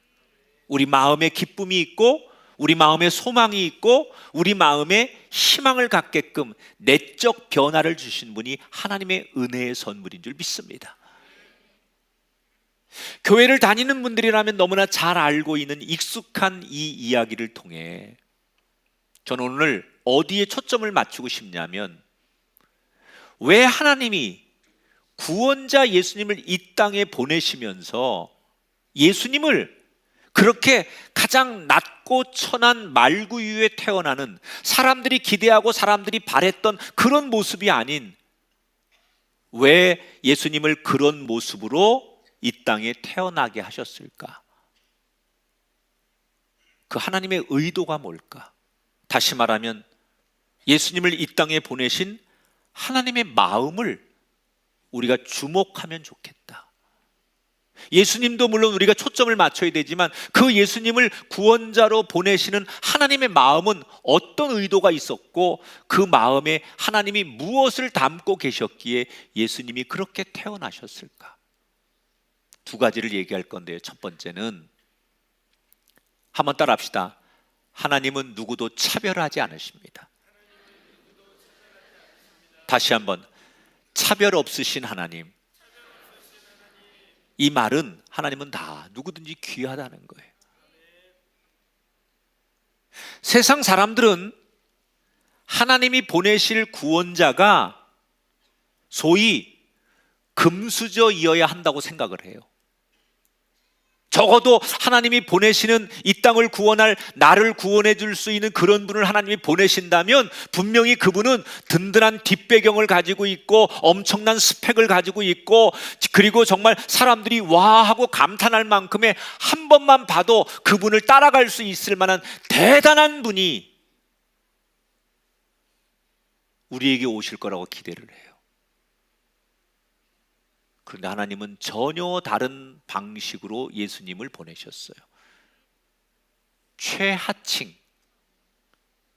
우리 마음에 기쁨이 있고 우리 마음에 소망이 있고 우리 마음에 희망을 갖게끔 내적 변화를 주신 분이 하나님의 은혜의 선물인 줄 믿습니다. 교회를 다니는 분들이라면 너무나 잘 알고 있는 익숙한 이 이야기를 통해 저는 오늘 어디에 초점을 맞추고 싶냐면 왜 하나님이 구원자 예수님을 이 땅에 보내시면서 예수님을 그렇게 가장 낮고 천한 말구유에 태어나는 사람들이 기대하고 사람들이 바랬던 그런 모습이 아닌 왜 예수님을 그런 모습으로 이 땅에 태어나게 하셨을까? 그 하나님의 의도가 뭘까? 다시 말하면 예수님을 이 땅에 보내신 하나님의 마음을 우리가 주목하면 좋겠다. 예수님도 물론 우리가 초점을 맞춰야 되지만 그 예수님을 구원자로 보내시는 하나님의 마음은 어떤 의도가 있었고 그 마음에 하나님이 무엇을 담고 계셨기에 예수님이 그렇게 태어나셨을까? 두 가지를 얘기할 건데요. 첫 번째는 한번 따라합시다. 하나님은 누구도 차별하지 않으십니다. 다시 한번 차별 없으신 하나님. 이 말은 하나님은 다 누구든지 귀하다는 거예요. 세상 사람들은 하나님이 보내실 구원자가 소위 금수저이어야 한다고 생각을 해요. 적어도 하나님이 보내시는 이 땅을 구원할 나를 구원해 줄 수 있는 그런 분을 하나님이 보내신다면 분명히 그분은 든든한 뒷배경을 가지고 있고 엄청난 스펙을 가지고 있고 그리고 정말 사람들이 와 하고 감탄할 만큼의 한 번만 봐도 그분을 따라갈 수 있을 만한 대단한 분이 우리에게 오실 거라고 기대를 해요. 그런데 하나님은 전혀 다른 방식으로 예수님을 보내셨어요. 최하층,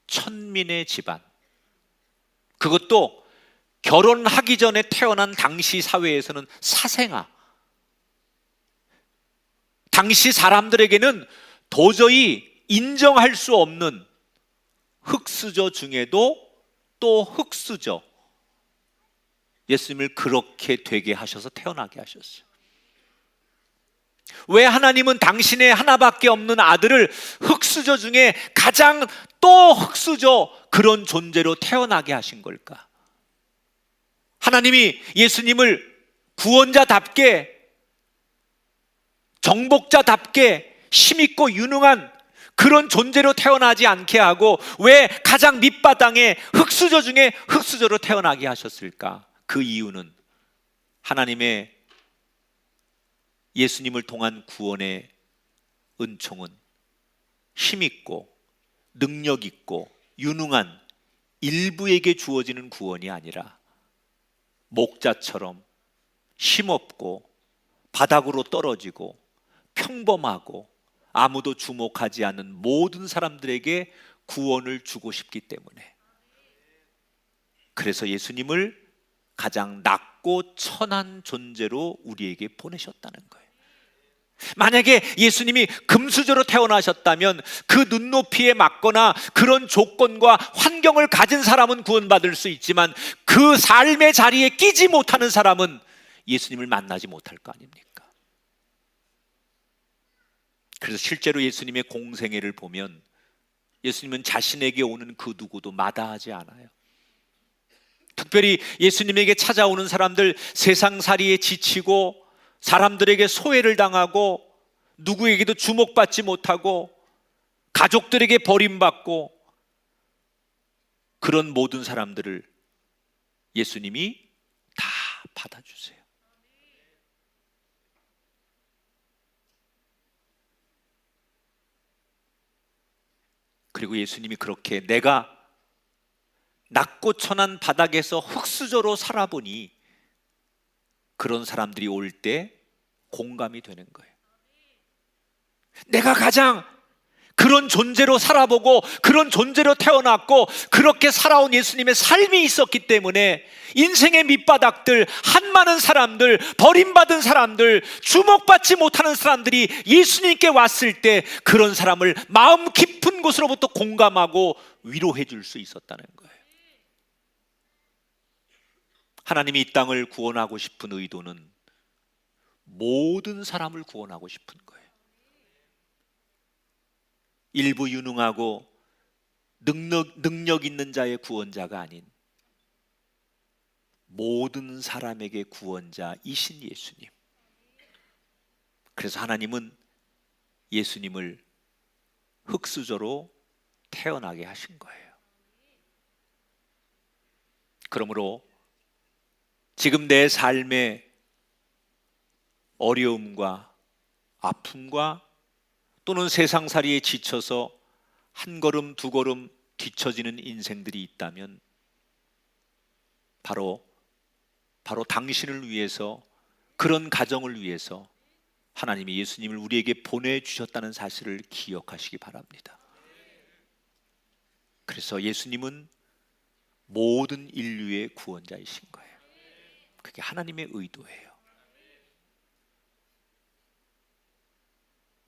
천민의 집안, 그것도 결혼하기 전에 태어난 당시 사회에서는 사생아, 당시 사람들에게는 도저히 인정할 수 없는 흙수저 중에도 또 흙수저, 예수님을 그렇게 되게 하셔서 태어나게 하셨어요. 왜 하나님은 당신의 하나밖에 없는 아들을 흙수저 중에 가장 또 흙수저 그런 존재로 태어나게 하신 걸까? 하나님이 예수님을 구원자답게, 정복자답게 힘있고 유능한 그런 존재로 태어나지 않게 하고 왜 가장 밑바닥에 흙수저 중에 흙수저로 태어나게 하셨을까? 그 이유는 하나님의 예수님을 통한 구원의 은총은 힘있고 능력있고 유능한 일부에게 주어지는 구원이 아니라 목자처럼 힘없고 바닥으로 떨어지고 평범하고 아무도 주목하지 않는 모든 사람들에게 구원을 주고 싶기 때문에, 그래서 예수님을 가장 낮고 천한 존재로 우리에게 보내셨다는 거예요. 만약에 예수님이 금수저로 태어나셨다면 그 눈높이에 맞거나 그런 조건과 환경을 가진 사람은 구원받을 수 있지만 그 삶의 자리에 끼지 못하는 사람은 예수님을 만나지 못할 거 아닙니까? 그래서 실제로 예수님의 공생애를 보면 예수님은 자신에게 오는 그 누구도 마다하지 않아요. 특별히 예수님에게 찾아오는 사람들, 세상살이에 지치고 사람들에게 소외를 당하고 누구에게도 주목받지 못하고 가족들에게 버림받고 그런 모든 사람들을 예수님이 다 받아주세요. 그리고 예수님이 그렇게 내가 낮고 천한 바닥에서 흙수저로 살아보니 그런 사람들이 올 때 공감이 되는 거예요. 내가 가장 그런 존재로 살아보고 그런 존재로 태어났고 그렇게 살아온 예수님의 삶이 있었기 때문에 인생의 밑바닥들, 한많은 사람들, 버림받은 사람들, 주목받지 못하는 사람들이 예수님께 왔을 때 그런 사람을 마음 깊은 곳으로부터 공감하고 위로해 줄 수 있었다는 거예요. 하나님이 이 땅을 구원하고 싶은 의도는 모든 사람을 구원하고 싶은 거예요. 일부 유능하고 능력 있는 자의 구원자가 아닌 모든 사람에게 구원자이신 예수님. 그래서 하나님은 예수님을 흙수저로 태어나게 하신 거예요. 그러므로 지금 내 삶의 어려움과 아픔과 또는 세상살이에 지쳐서 한 걸음 두 걸음 뒤처지는 인생들이 있다면 바로 당신을 위해서, 그런 가정을 위해서 하나님이 예수님을 우리에게 보내주셨다는 사실을 기억하시기 바랍니다. 그래서 예수님은 모든 인류의 구원자이신 거예요. 그게 하나님의 의도예요.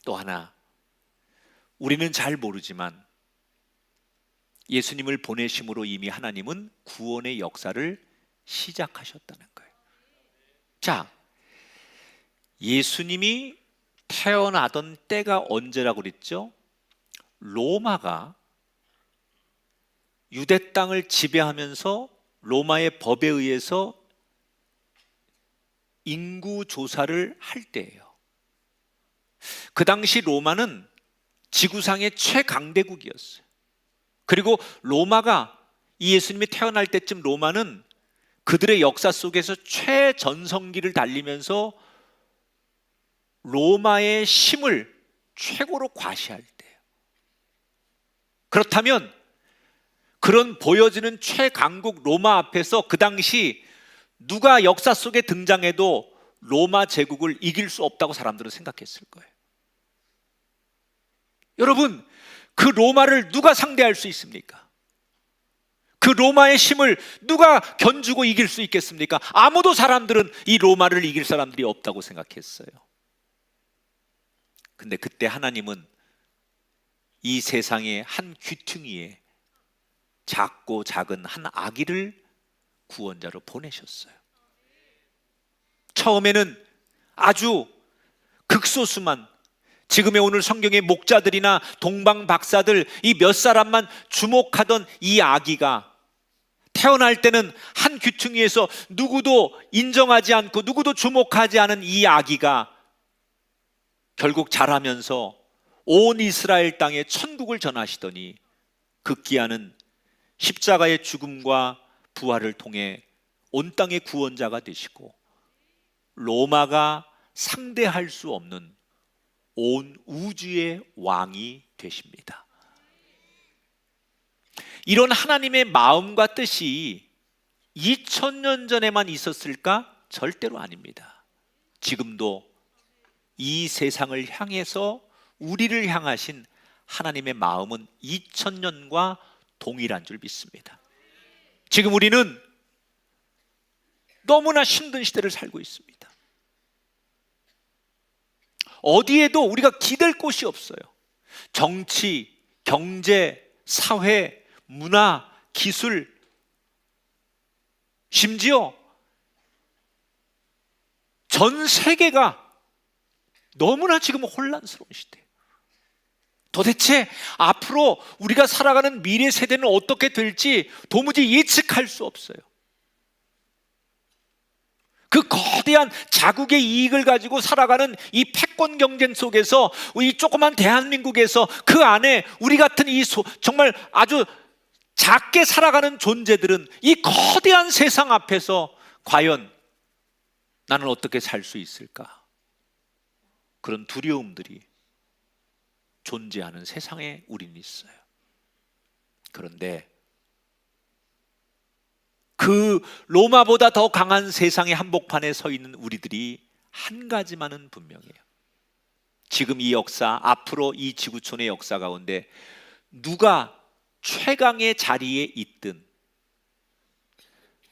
또 하나, 우리는 잘 모르지만 예수님을 보내심으로 이미 하나님은 구원의 역사를 시작하셨다는 거예요. 자, 예수님이 태어나던 때가 언제라고 그랬죠? 로마가 유대 땅을 지배하면서 로마의 법에 의해서 인구 조사를 할 때예요. 그 당시 로마는 지구상의 최강대국이었어요. 그리고 로마가, 이 예수님이 태어날 때쯤 로마는 그들의 역사 속에서 최전성기를 달리면서 로마의 힘을 최고로 과시할 때예요. 그렇다면 그런 보여지는 최강국 로마 앞에서 그 당시 누가 역사 속에 등장해도 로마 제국을 이길 수 없다고 사람들은 생각했을 거예요. 여러분, 그 로마를 누가 상대할 수 있습니까? 그 로마의 힘을 누가 견주고 이길 수 있겠습니까? 아무도 사람들은 이 로마를 이길 사람들이 없다고 생각했어요. 근데 그때 하나님은 이 세상의 한 귀퉁이에 작고 작은 한 아기를 구원자로 보내셨어요. 처음에는 아주 극소수만, 지금의 오늘 성경의 목자들이나 동방 박사들 이 몇 사람만 주목하던 이 아기가 태어날 때는 한 귀퉁이에서 누구도 인정하지 않고 누구도 주목하지 않은 이 아기가 결국 자라면서 온 이스라엘 땅에 천국을 전하시더니 극기야는 십자가의 죽음과 부활을 통해 온 땅의 구원자가 되시고 로마가 상대할 수 없는 온 우주의 왕이 되십니다. 이런 하나님의 마음과 뜻이 2000년 전에만 있었을까? 절대로 아닙니다. 지금도 이 세상을 향해서 우리를 향하신 하나님의 마음은 2000년과 동일한 줄 믿습니다. 지금 우리는 너무나 힘든 시대를 살고 있습니다. 어디에도 우리가 기댈 곳이 없어요. 정치, 경제, 사회, 문화, 기술, 심지어 전 세계가 너무나 지금 혼란스러운 시대예요. 도대체 앞으로 우리가 살아가는 미래 세대는 어떻게 될지 도무지 예측할 수 없어요. 그 거대한 자국의 이익을 가지고 살아가는 이 패권 경쟁 속에서 이 조그만 대한민국에서 그 안에 우리 같은 정말 아주 작게 살아가는 존재들은 이 거대한 세상 앞에서 과연 나는 어떻게 살 수 있을까? 그런 두려움들이 존재하는 세상에 우리는 있어요. 그런데 그 로마보다 더 강한 세상의 한복판에 서 있는 우리들이 한 가지만은 분명해요. 지금 이 역사, 앞으로 이 지구촌의 역사 가운데 누가 최강의 자리에 있든,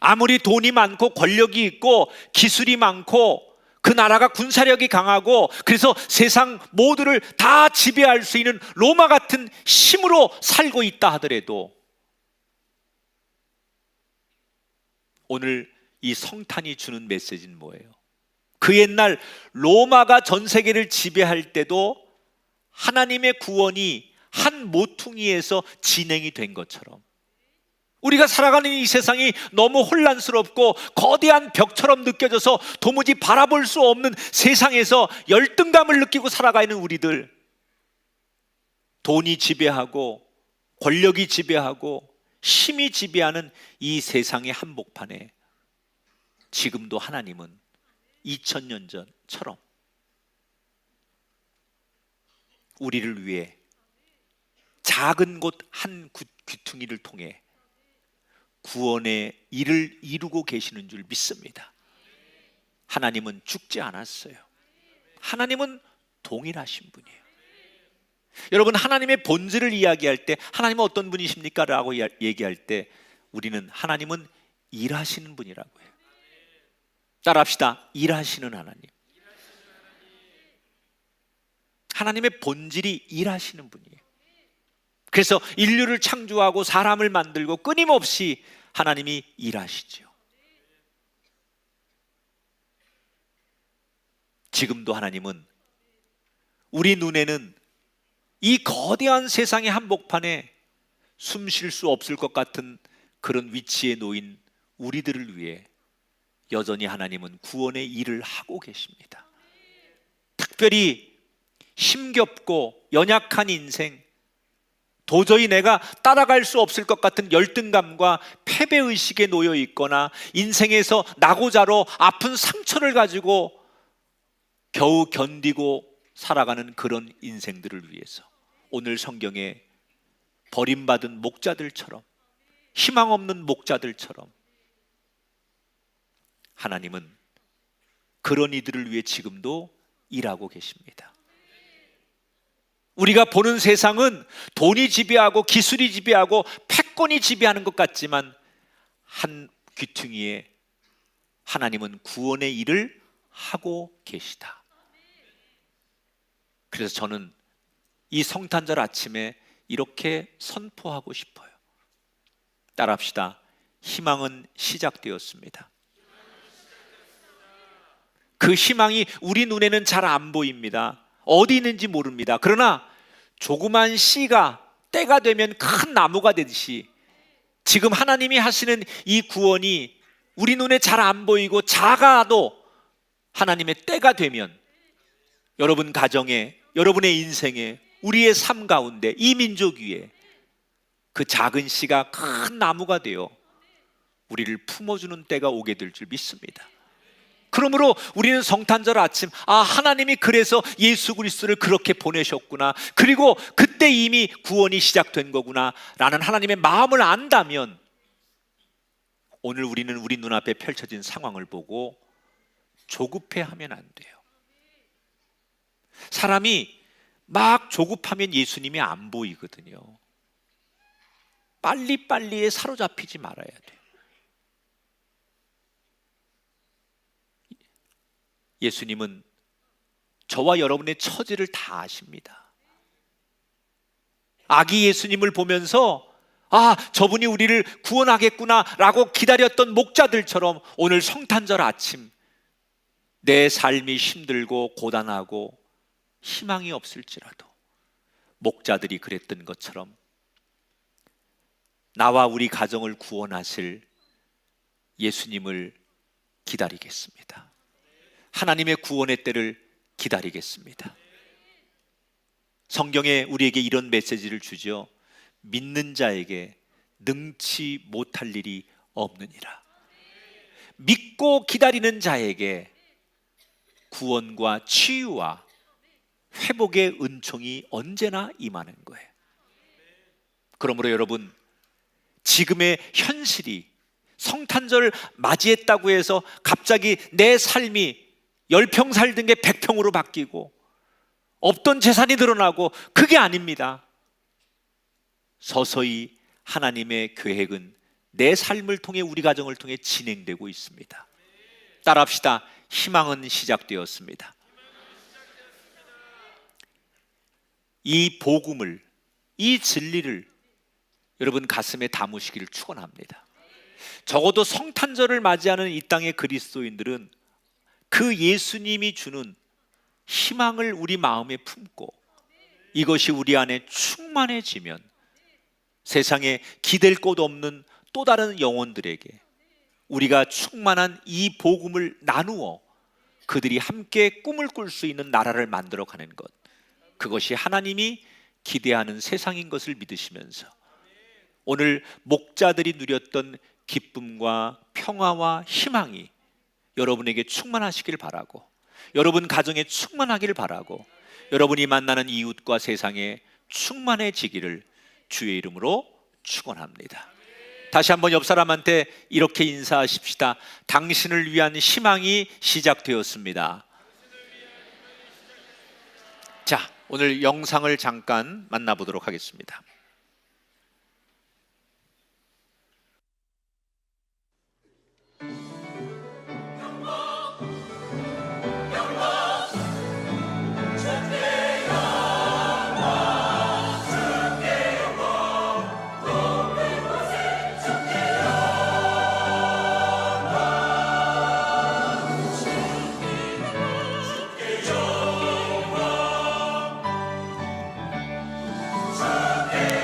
아무리 돈이 많고 권력이 있고 기술이 많고 그 나라가 군사력이 강하고 그래서 세상 모두를 다 지배할 수 있는 로마 같은 힘으로 살고 있다 하더라도 오늘 이 성탄이 주는 메시지는 뭐예요? 그 옛날 로마가 전 세계를 지배할 때도 하나님의 구원이 한 모퉁이에서 진행이 된 것처럼 우리가 살아가는 이 세상이 너무 혼란스럽고 거대한 벽처럼 느껴져서 도무지 바라볼 수 없는 세상에서 열등감을 느끼고 살아가는 우리들, 돈이 지배하고 권력이 지배하고 힘이 지배하는 이 세상의 한복판에 지금도 하나님은 2000년 전처럼 우리를 위해 작은 곳 한 귀퉁이를 통해 구원의 일을 이루고 계시는 줄 믿습니다. 하나님은 죽지 않았어요. 하나님은 동일하신 분이에요. 여러분, 하나님의 본질을 이야기할 때 하나님은 어떤 분이십니까? 라고 얘기할 때 우리는 하나님은 일하시는 분이라고 해요. 따라합시다. 일하시는 하나님. 하나님의 본질이 일하시는 분이에요. 그래서 인류를 창조하고 사람을 만들고 끊임없이 하나님이 일하시죠. 지금도 하나님은 우리 눈에는 이 거대한 세상의 한복판에 숨 쉴 수 없을 것 같은 그런 위치에 놓인 우리들을 위해 여전히 하나님은 구원의 일을 하고 계십니다. 특별히 힘겹고 연약한 인생, 도저히 내가 따라갈 수 없을 것 같은 열등감과 패배의식에 놓여 있거나 인생에서 나고자로 아픈 상처를 가지고 겨우 견디고 살아가는 그런 인생들을 위해서 오늘 성경에 버림받은 목자들처럼, 희망 없는 목자들처럼 하나님은 그런 이들을 위해 지금도 일하고 계십니다. 우리가 보는 세상은 돈이 지배하고 기술이 지배하고 패권이 지배하는 것 같지만 한 귀퉁이에 하나님은 구원의 일을 하고 계시다. 그래서 저는 이 성탄절 아침에 이렇게 선포하고 싶어요. 따라합시다. 희망은 시작되었습니다. 그 희망이 우리 눈에는 잘 안 보입니다. 어디 있는지 모릅니다. 그러나 조그만 씨가 때가 되면 큰 나무가 되듯이 지금 하나님이 하시는 이 구원이 우리 눈에 잘 안 보이고 작아도 하나님의 때가 되면 여러분 가정에, 여러분의 인생에, 우리의 삶 가운데, 이 민족 위에 그 작은 씨가 큰 나무가 되어 우리를 품어주는 때가 오게 될 줄 믿습니다. 그러므로 우리는 성탄절 아침, 하나님이 그래서 예수 그리스도를 그렇게 보내셨구나, 그리고 그때 이미 구원이 시작된 거구나 라는 하나님의 마음을 안다면 오늘 우리는 우리 눈앞에 펼쳐진 상황을 보고 조급해하면 안 돼요. 사람이 막 조급하면 예수님이 안 보이거든요. 빨리빨리에 사로잡히지 말아야 돼요. 예수님은 저와 여러분의 처지를 다 아십니다. 아기 예수님을 보면서 저분이 우리를 구원하겠구나 라고 기다렸던 목자들처럼 오늘 성탄절 아침 내 삶이 힘들고 고단하고 희망이 없을지라도 목자들이 그랬던 것처럼 나와 우리 가정을 구원하실 예수님을 기다리겠습니다. 하나님의 구원의 때를 기다리겠습니다. 성경에 우리에게 이런 메시지를 주죠. 믿는 자에게 능치 못할 일이 없느니라. 믿고 기다리는 자에게 구원과 치유와 회복의 은총이 언제나 임하는 거예요. 그러므로 여러분, 지금의 현실이 성탄절 맞이했다고 해서 갑자기 내 삶이 10평 살던 게 100평으로 바뀌고 없던 재산이 늘어나고 그게 아닙니다. 서서히 하나님의 계획은 내 삶을 통해 우리 가정을 통해 진행되고 있습니다. 따라합시다. 희망은 시작되었습니다. 이 복음을, 이 진리를 여러분 가슴에 담으시기를 축원합니다. 적어도 성탄절을 맞이하는 이 땅의 그리스도인들은 그 예수님이 주는 희망을 우리 마음에 품고 이것이 우리 안에 충만해지면 세상에 기댈 곳 없는 또 다른 영혼들에게 우리가 충만한 이 복음을 나누어 그들이 함께 꿈을 꿀 수 있는 나라를 만들어가는 것, 그것이 하나님이 기대하는 세상인 것을 믿으시면서 오늘 목자들이 누렸던 기쁨과 평화와 희망이 여러분에게 충만하시길 바라고, 여러분 가정에 충만하길 바라고, 여러분이 만나는 이웃과 세상에 충만해지기를 주의 이름으로 축원합니다. 다시 한번 옆 사람한테 이렇게 인사하십시다. 당신을 위한 희망이 시작되었습니다. 자, 오늘 영상을 잠깐 만나보도록 하겠습니다. 주께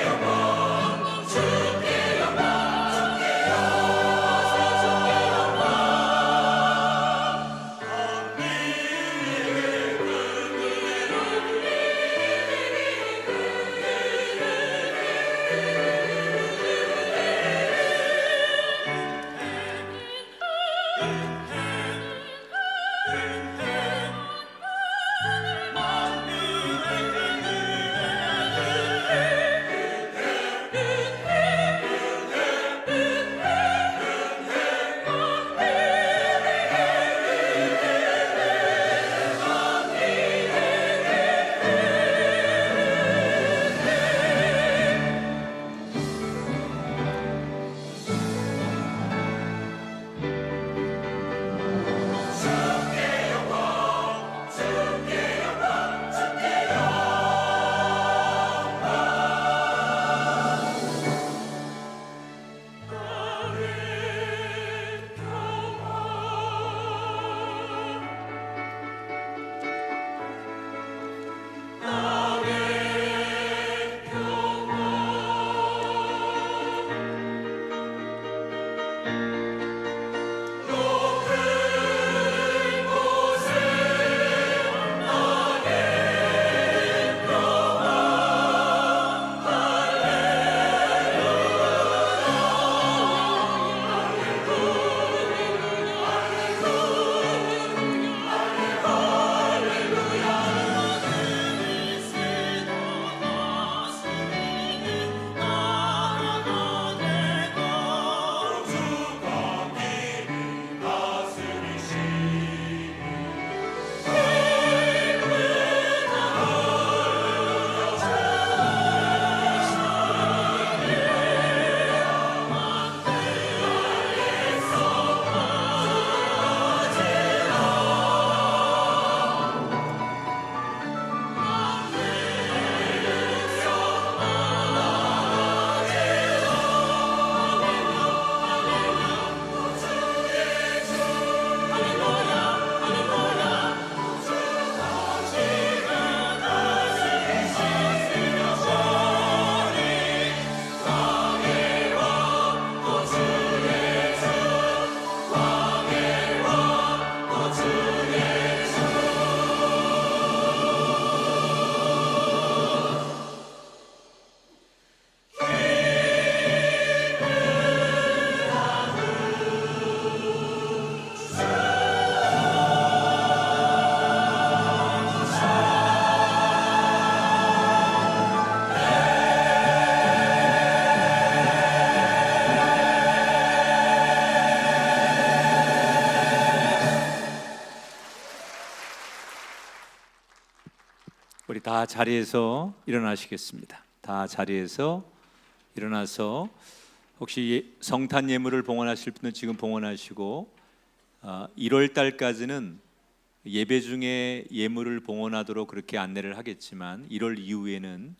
다 자리에서 일어나시겠습니다. 다 자리에서 일어나서 혹시 성탄 예물을 봉헌하실 분은 지금 봉헌하시고 1월 달까지는 예배 중에 예물을 봉헌하도록 그렇게 안내를 하겠지만 1월 이후에는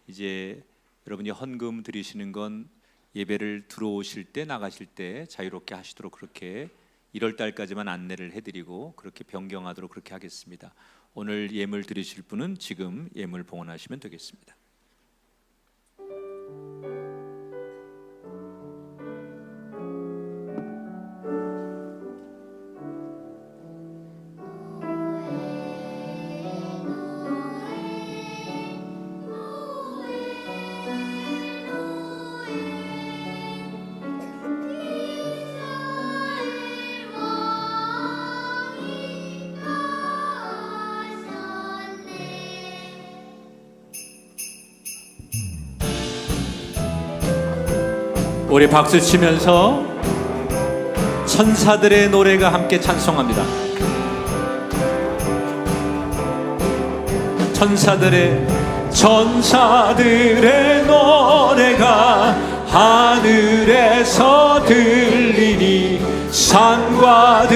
이제 여러분이 헌금 드리시는 건 예배를 들어오실 때 나가실 때 자유롭게 하시도록 그렇게 1월 달까지만 안내를 해드리고 그렇게 변경하도록 그렇게 하겠습니다. 오늘 예물 드리실 분은 지금 예물 봉헌하시면 되겠습니다. 우리 박수 치면서 천사들의 노래가 함께 찬송합니다. 천사들의 노래가 하늘에서 들리니 산과들이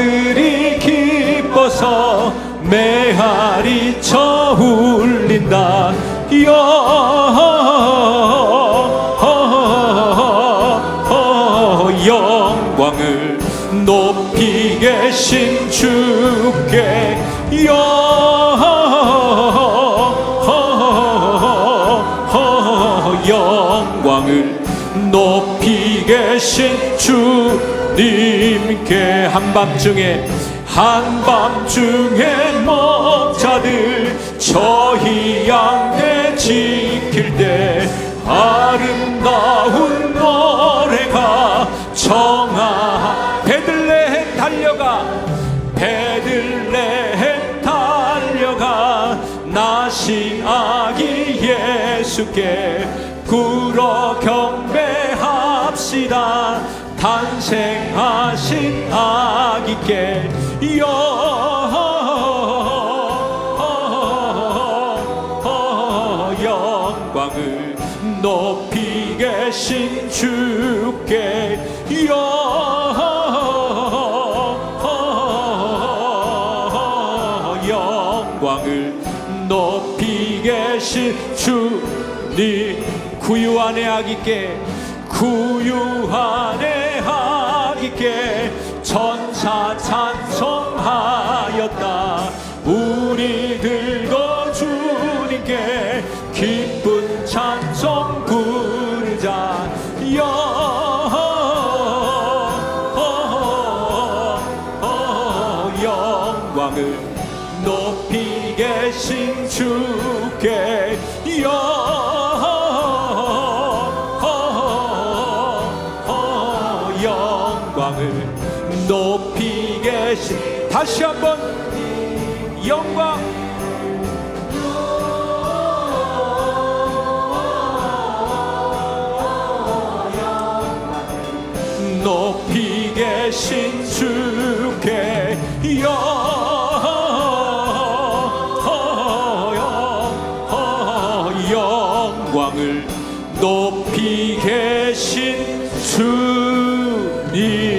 기뻐서 메아리쳐 울린다. 영광을 높이 계신 주께 영광을 높이 계신 주님께 한밤중에 목자들 저희 양떼 지킬 때 아름다운 노래가 베들레헴 달려가 나신 아기 예수께 굴어 경배합시다. 탄생하신 아기께 영광을 높이 계신 주께 영광을 높이 계신 주님 구유 안에 아기께 천사 찬송하였다. 우리 들고 주님께 기쁜 찬송 부르자. 영광을 높이 계신 주께 영광을 높이 계신 다시 한번 영광 높이 계신 주께 영광을 높이 계신 주님께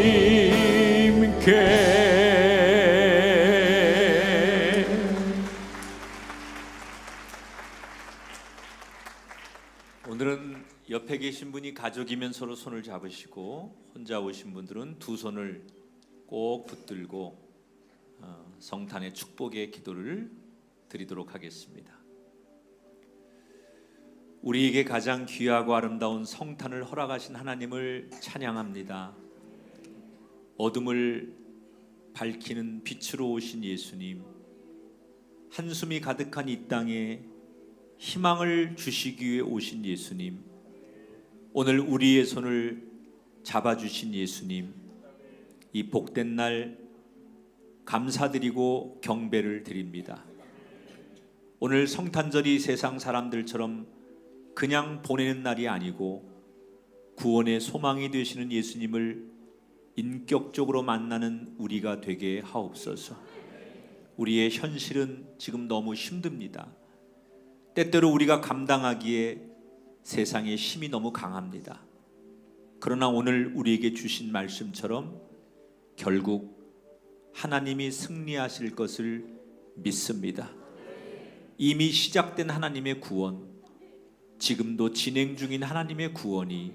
오늘은 옆에 계신 분이 가족이면 서로 손을 잡으시고 혼자 오신 분들은 두 손을 꼭 붙들고 성탄의 축복의 기도를 드리도록 하겠습니다. 우리에게 가장 귀하고 아름다운 성탄을 허락하신 하나님을 찬양합니다. 어둠을 밝히는 빛으로 오신 예수님, 한숨이 가득한 이 땅에 희망을 주시기 위해 오신 예수님, 오늘 우리의 손을 잡아주신 예수님, 이 복된 날 감사드리고 경배를 드립니다. 오늘 성탄절이 세상 사람들처럼 그냥 보내는 날이 아니고 구원의 소망이 되시는 예수님을 인격적으로 만나는 우리가 되게 하옵소서. 우리의 현실은 지금 너무 힘듭니다. 때때로 우리가 감당하기에 세상의 힘이 너무 강합니다. 그러나 오늘 우리에게 주신 말씀처럼 결국 하나님이 승리하실 것을 믿습니다. 이미 시작된 하나님의 구원, 지금도 진행 중인 하나님의 구원이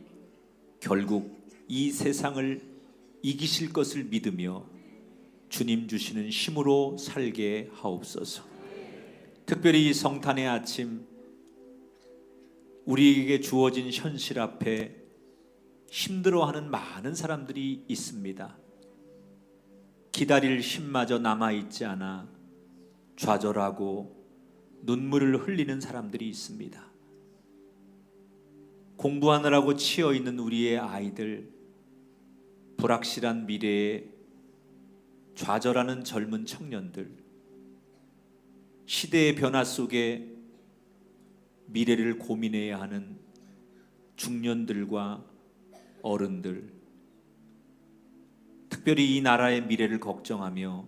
결국 이 세상을 이기실 것을 믿으며 주님 주시는 힘으로 살게 하옵소서. 특별히 이 성탄의 아침, 우리에게 주어진 현실 앞에 힘들어하는 많은 사람들이 있습니다. 기다릴 힘마저 남아있지 않아 좌절하고 눈물을 흘리는 사람들이 있습니다. 공부하느라고 치여있는 우리의 아이들, 불확실한 미래에 좌절하는 젊은 청년들, 시대의 변화 속에 미래를 고민해야 하는 중년들과 어른들, 특별히 이 나라의 미래를 걱정하며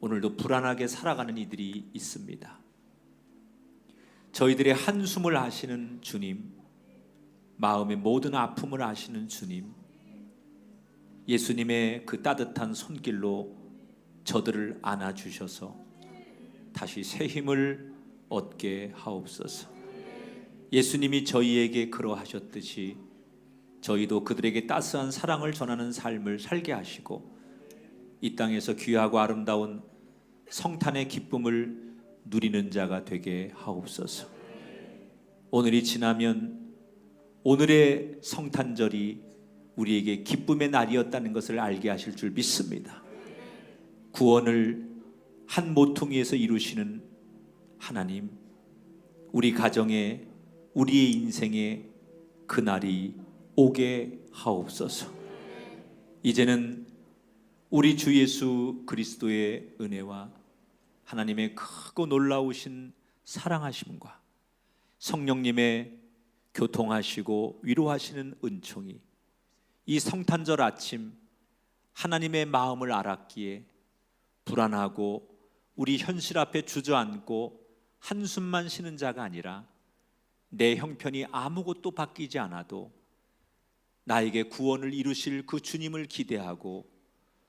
오늘도 불안하게 살아가는 이들이 있습니다. 저희들의 한숨을 아시는 주님, 마음의 모든 아픔을 아시는 주님, 예수님의 그 따뜻한 손길로 저들을 안아주셔서 다시 새 힘을 얻게 하옵소서. 예수님이 저희에게 그러하셨듯이 저희도 그들에게 따스한 사랑을 전하는 삶을 살게 하시고 이 땅에서 귀하고 아름다운 성탄의 기쁨을 누리는 자가 되게 하옵소서. 오늘이 지나면 오늘의 성탄절이 우리에게 기쁨의 날이었다는 것을 알게 하실 줄 믿습니다. 구원을 한 모퉁이에서 이루시는 하나님, 우리 가정에, 우리의 인생에 그날이 오게 하옵소서. 이제는 우리 주 예수 그리스도의 은혜와 하나님의 크고 놀라우신 사랑하심과 성령님의 교통하시고 위로하시는 은총이 이 성탄절 아침 하나님의 마음을 알았기에 불안하고 우리 현실 앞에 주저앉고 한숨만 쉬는 자가 아니라 내 형편이 아무것도 바뀌지 않아도 나에게 구원을 이루실 그 주님을 기대하고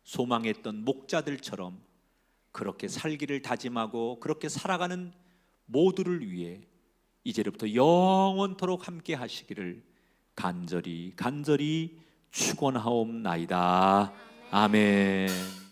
소망했던 목자들처럼 그렇게 살기를 다짐하고 그렇게 살아가는 모두를 위해 이제부터 영원토록 함께 하시기를 간절히 축원하옵나이다. 아멘.